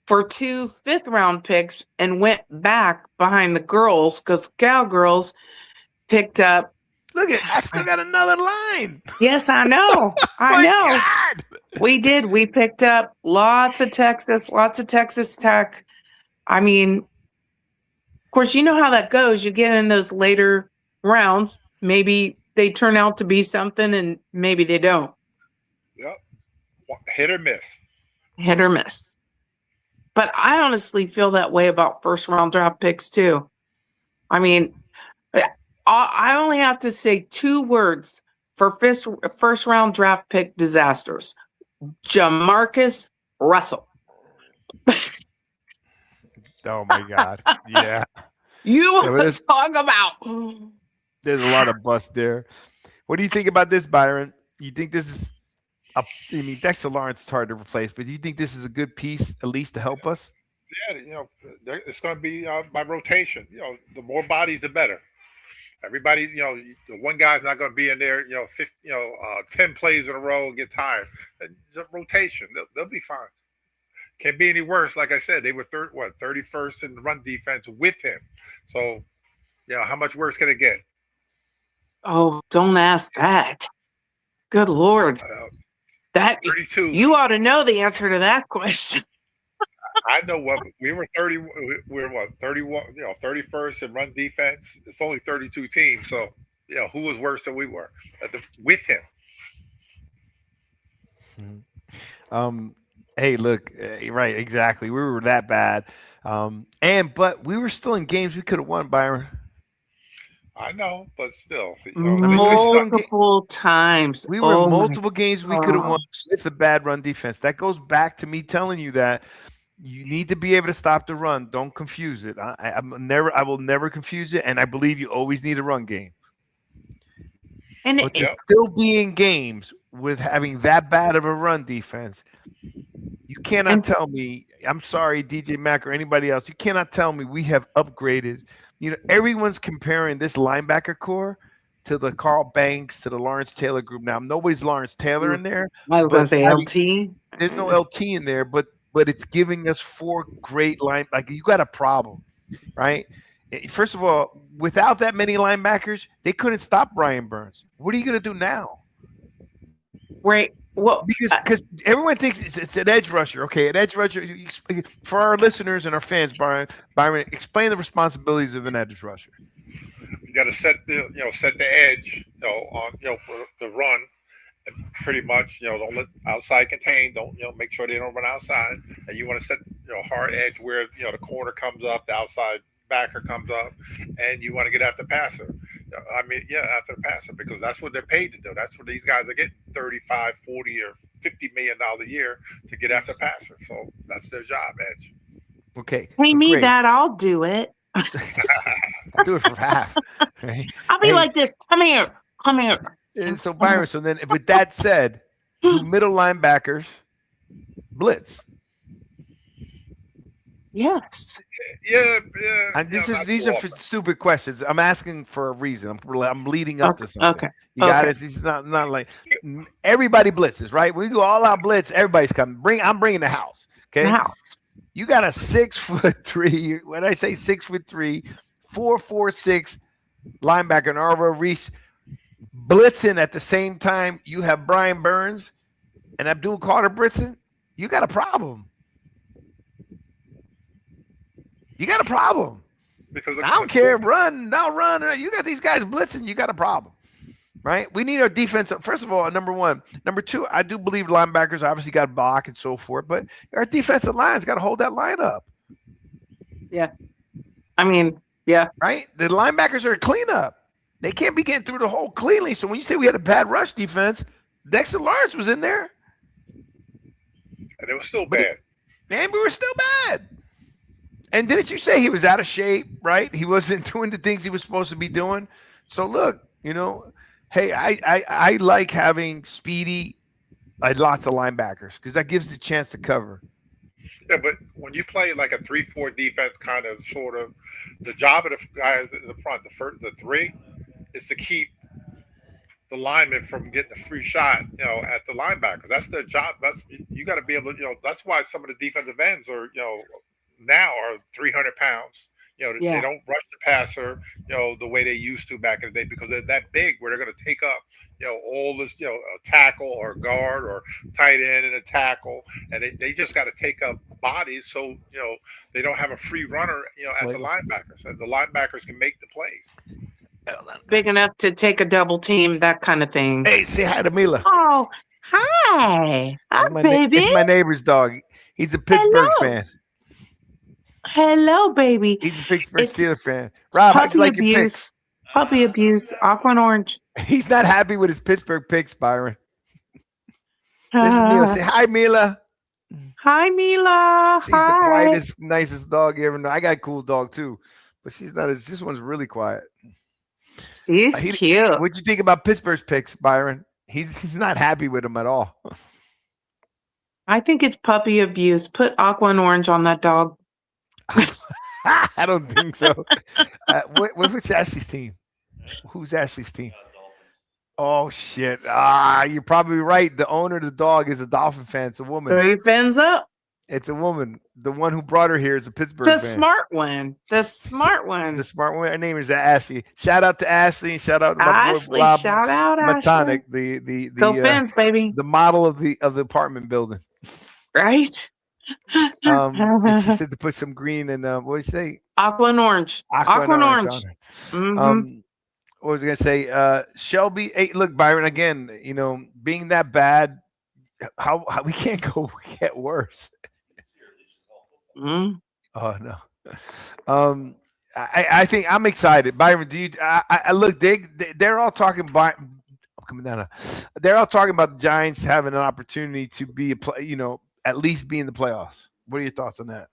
for 2 fifth-round picks and went back behind the girls because the cowgirls picked up. Look at, I still got another line. Yes, I know. I know. God. We did. We picked up lots of Texas Tech. I mean, Of course, you know how that goes. You get in those later rounds. Maybe they turn out to be something, and maybe they don't. Yep. Hit or miss. Hit or miss. But I honestly feel that way about first round draft picks too. I mean, I only have to say 2 words for first round draft pick disasters. Jamarcus Russell. Oh my God. Yeah. You Yeah, but want to talk about. There's a lot of bust there. What do you think about this, Byron? You think this is Dexter Lawrence is hard to replace, but do you think this is a good piece, at least to help us? Yeah, it's going to be by rotation. The more bodies, the better. Everybody, the one guy's not going to be in there, 10 plays in a row and get tired. Just rotation. They'll be fine. Can't be any worse. Like I said, they were 31st in the run defense with him. So, how much worse can it get? Oh, don't ask that. Good Lord. That 32. You ought to know the answer to that question. I know what we were 30. We were 31. 31st in run defense. It's only 32 teams. So, who was worse than we were with him? Hey, look, right, exactly. We were that bad, but we were still in games we could have won, Byron. I know, but still, multiple times. We were in multiple games we could have won with a bad run defense. That goes back to me telling you that you need to be able to stop the run. Don't confuse it. I will never confuse it, and I believe you always need a run game. And but to still be in games with having that bad of a run defense, you cannot tell me. I'm sorry, DJ Mack or anybody else. You cannot tell me we have upgraded. Everyone's comparing this linebacker core to the Carl Banks, to the Lawrence Taylor group. Now, nobody's Lawrence Taylor in there. I was going to say LT. There's no LT in there, but it's giving us 4 great Like, you got a problem, right? First of all, without that many linebackers, they couldn't stop Brian Burns. What are you going to do now? Right. Well, because everyone thinks it's an edge rusher. Okay, an edge rusher. For our listeners and our fans, Byron, explain the responsibilities of an edge rusher. You got to set the edge, for the run, and pretty much, don't let outside contain. Don't make sure they don't run outside, and you want to set hard edge where the corner comes up, the outside backer comes up, and you want to get after the passer. After the passer, because that's what they're paid to do. That's what these guys are getting, 35, 40, or $50 million a year to get after the passer. So that's their job, edge. Okay. Pay me that, I'll do it. I'll do it for half. Right? I'll be like this. Come here. So Byron, so then with that said, do middle linebackers blitz? Yes. Yeah. And these are stupid questions. I'm asking for a reason. I'm leading up to something. Okay. You got it. It's not like everybody blitzes, right? We go all out blitz. Everybody's coming. I'm bringing the house. Okay. The house. You got a 6'3". When I say 6'3", 4'6" linebacker, and Arvo Reese blitzing at the same time. You have Brian Burns and Abdul Carter blitzing. You got a problem. You got a problem. Because I don't care. Run. You got these guys blitzing. You got a problem, right? We need our defense. First of all, number one. Number two, I do believe linebackers obviously got to block and so forth, but our defensive line's got to hold that line up. Yeah. Yeah. Right? The linebackers are a cleanup. They can't be getting through the hole cleanly. So when you say we had a bad rush defense, Dexter Lawrence was in there. And it was still bad. Man, we were still bad. And didn't you say he was out of shape, right? He wasn't doing the things he was supposed to be doing. So look, hey, I like having speedy, lots of linebackers because that gives the chance to cover. Yeah, but when you play like a 3-4 defense, kind of, sort of, the job of the guys in the front, the 3, is to keep the linemen from getting a free shot, at the linebackers. That's their job. You got to be able to, that's why some of the defensive ends are, now are 300 pounds. They Yeah. don't rush the passer, the way they used to back in the day because they're that big where they're going to take up, all this, a tackle or guard or tight end and a tackle, and they just got to take up bodies so they don't have a free runner, at the linebackers. So the linebackers can make the plays. Big enough to take a double team, that kind of thing. Hey, say hi to Mila. Oh, hi. Hi, baby. It's my neighbor's dog. He's a Pittsburgh fan. Hello, baby. He's a Pittsburgh Steelers fan. Rob, how'd you like your picks? Puppy abuse. Aqua and orange. He's not happy with his Pittsburgh picks, Byron. This is Mila. Say hi, Mila. Hi, Mila. She's the quietest, nicest dog you ever know. I got a cool dog too, but she's not. This one's really quiet. She's cute. What'd you think about Pittsburgh's picks, Byron? He's not happy with them at all. I think it's puppy abuse. Put Aqua and orange on that dog. I don't think so. What's Ashley's team? Who's Ashley's team? Oh shit! You're probably right. The owner of the dog is a Dolphin fan. It's a woman. 3 fins up. It's a woman. The one who brought her here is a Pittsburgh The fan. smart one. The smart one. The smart one. Her name is Ashley. Shout out to Ashley and shout out to my Ashley. boy Rob Shout out Matonic, Ashley. the Go Fins, baby. the model of the apartment building. Right? And she said to put some green and what did you say? Aqua and orange. Aqua and orange. On her. What was I gonna say? Shelby, hey, look, Byron, again, being that bad, how we can't get worse. Mm. Oh no. I think I'm excited. Byron, do you I look, they're all talking about coming down now. They're all talking about the Giants having an opportunity to be at least be in the playoffs. What are your thoughts on that?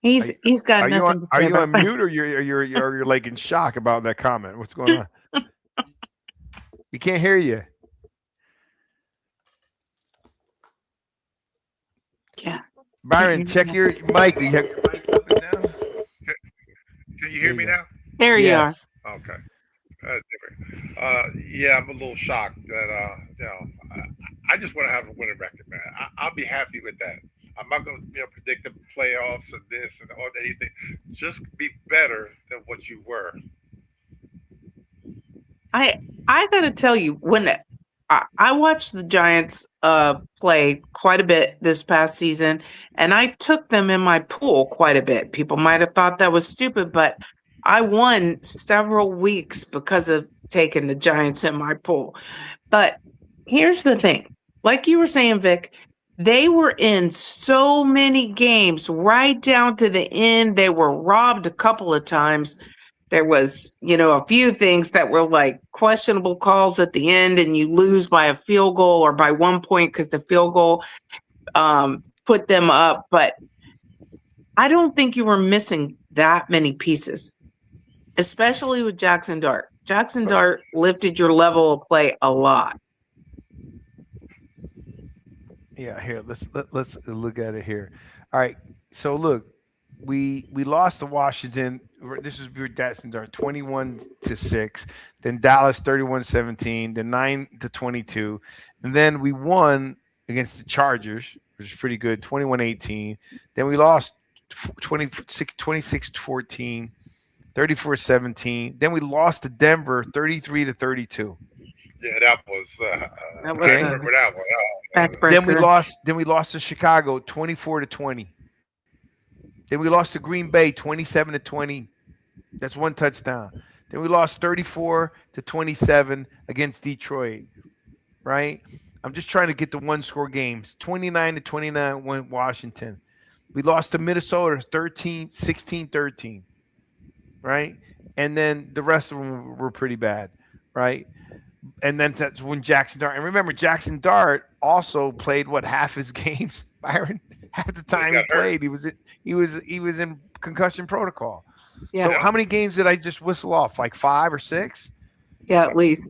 He's got nothing to say. Are you about on mute or you're like in shock about that comment? What's going on? We can't hear you. Yeah. Byron, check your mic. Do you have your mic up and down? Can you hear me now? There you are. Okay. Yeah, I'm a little shocked that I just want to have a winning record, man. I'll be happy with that. I'm not going to predict the playoffs and this and all anything. Just be better than what you were. I got to tell you, when I watched the Giants play quite a bit this past season, and I took them in my pool quite a bit. People might have thought that was stupid, but I won several weeks because of taking the Giants in my pool. But here's the thing. Like you were saying, Vic, they were in so many games right down to the end. They were robbed a couple of times. There was, a few things that were like questionable calls at the end, and you lose by a field goal or by 1 point because the field goal put them up. But I don't think you were missing that many pieces, especially with Jackson Dart. Jackson Dart lifted your level of play a lot. Yeah, here, let's look at it here. All right, so look, we lost to Washington. This was Jackson Dart 21-6, then Dallas 31-17, then 9-22, and then we won against the Chargers, which is pretty good, 21-18. Then we lost 26-14, 34-17. Then we lost to Denver 33-32. Yeah, that was. Then we lost to Chicago 24-20. Then we lost to Green Bay 27-20. That's one touchdown. Then we lost 34-27 against Detroit. Right? I'm just trying to get the one-score games. 29-29 went Washington. We lost to Minnesota 16-13. Right? And then the rest of them were pretty bad. Right? And then that's when Jackson Dart. And remember, Jackson Dart also played half his games, Byron. Half the time he played, he was in concussion protocol. Yeah. So how many games did I just whistle off? Like 5 or 6? Yeah, at least.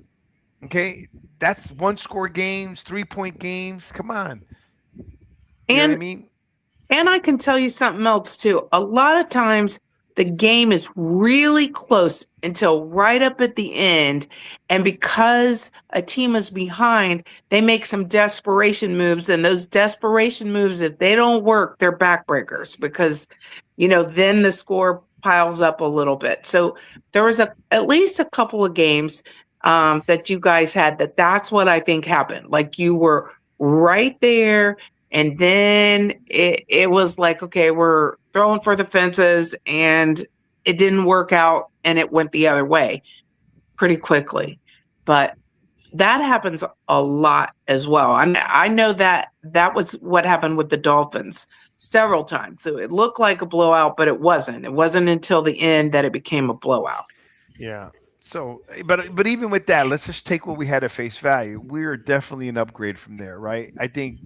Okay, that's one-score games, 3-point games. Come on. You know what I mean? And I can tell you something else too. A lot of times the game is really close until right up at the end. And because a team is behind, they make some desperation moves. And those desperation moves, if they don't work, they're backbreakers because, then the score piles up a little bit. So there was at least a couple of games that you guys had that's what I think happened. Like you were right there. And then it was like, okay, we're throwing for the fences, and it didn't work out, and it went the other way pretty quickly. But that happens a lot as well. I know that was what happened with the Dolphins several times. So it looked like a blowout, but it wasn't. It wasn't until the end that it became a blowout. Yeah. So, but even with that, let's just take what we had at face value. We're definitely an upgrade from there, right? I think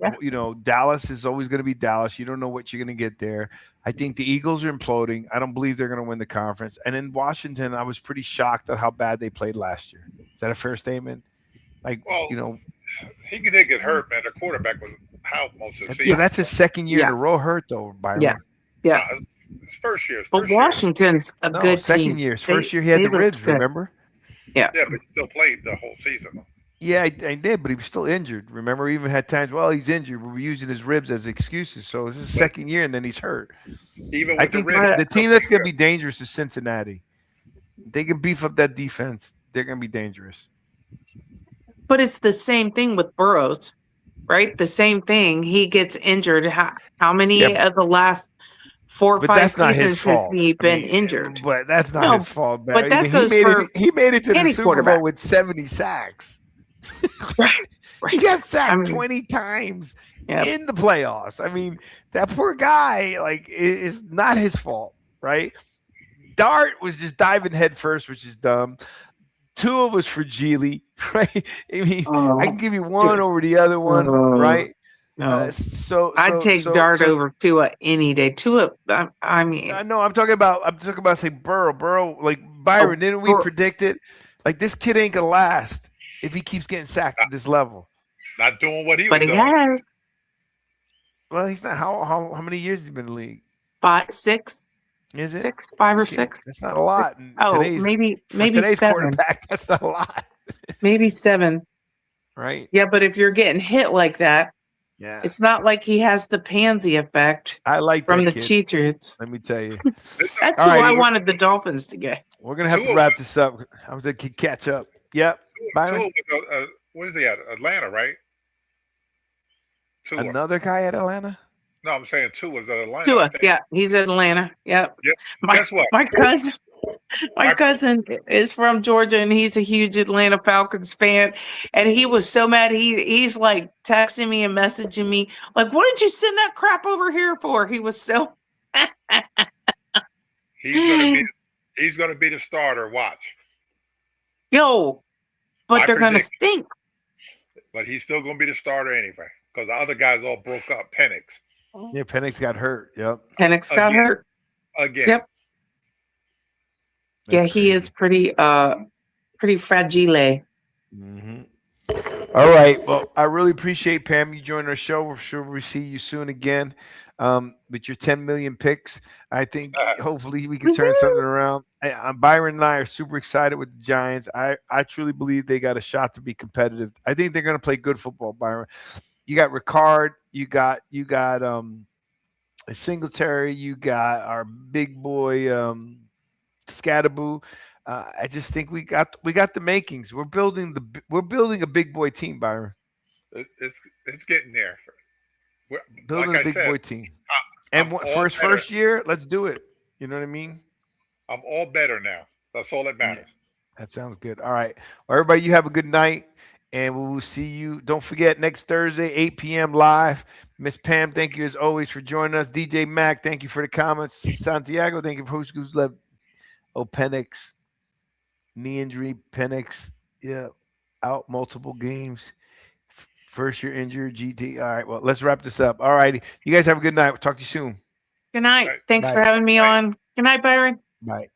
Dallas is always going to be Dallas. You don't know what you're going to get there. I think the Eagles are imploding. I don't believe they're going to win the conference. And in Washington, I was pretty shocked at how bad they played last year. Is that a fair statement? Like, he did get hurt, man. The quarterback was out most of the season. That's his second year in a row hurt, though, Byron. Yeah. His first year. But Washington's a good second team. Year. First year he had the ribs, remember? Yeah. Yeah, but he still played the whole season. Yeah, I did, but he was still injured. Remember, we even had times, he's injured. We were using his ribs as excuses. So this is his second year, and then he's hurt. Even I think the team that's going to be dangerous is Cincinnati. They can beef up that defense. They're going to be dangerous. But it's the same thing with Burrows, right? The same thing. He gets injured. How many of the last 4 or 5 seasons has he been injured? But that's not his fault. But that goes he made it to the Super Bowl with 70 sacks. Right. He got sacked 20 times in the playoffs. I mean, that poor guy, is not his fault, right? Dart was just diving head first, which is dumb. Tua was fragile, right? I mean, I can give you one over the other one, right? No. I'd take Dart over Tua any day. Tua, I mean, no, I'm talking about say Burrow. Burrow, like Byron, didn't we predict it? Like this kid ain't gonna last if he keeps getting sacked at this level. Not doing what he was doing. But he has. Well, he's not. How many years has he been in the league? 5, 6. Is it 6, 5 or 6? That's not a lot. Maybe today's 7. quarterback. That's not a lot. Maybe 7. Right. Yeah, but if you're getting hit like that, it's not like he has the pansy effect. I like from that the kid. Cheaters. Let me tell you. That's who I wanted the Dolphins to get. We're gonna have to wrap this up. I was gonna catch up. Yep. Byron. What is he at? Atlanta, right? Tua. Another guy at Atlanta? No, I'm saying Tua's at Atlanta. Tua, yeah, he's at Atlanta. Yep. Guess what? My cousin is from Georgia, and he's a huge Atlanta Falcons fan. And he was so mad. He's like texting me and messaging me, like, "What did you send that crap over here for?" He was so. He's gonna be the starter. Watch. But they're gonna stink. But he's still gonna be the starter anyway, because the other guys all broke up. Penix. Yeah, Penix got hurt. Yep. Penix got hurt again. Yep. That's crazy. He is pretty fragile. Mm-hmm. All right. Well, I really appreciate Pam you joining our show. We're sure we'll see you soon again. With your 10 million picks, I think hopefully we can turn something around. Byron and I are super excited with the Giants. I truly believe they got a shot to be competitive. I think they're going to play good football, Byron. You got Ricard, you got Singletary, you got our big boy Scatterboo. I just think we got the makings. We're building a big boy team, Byron. It's getting there. We're building a big boy team. And for his first year, let's do it. You know what I mean? I'm all better now. That's all that matters. That sounds good. All right. Well, everybody, you have a good night. And we will see you. Don't forget, next Thursday, 8 p.m. live. Miss Pam, thank you as always for joining us. DJ Mac, thank you for the comments. Santiago, thank you for who's left. Penix, knee injury. Penix, out multiple games. First year injured. GT. All right, well, let's wrap this up. All righty. You guys have a good night. We'll talk to you soon. Good night. Thanks for having me on. Good night, Byron. Bye.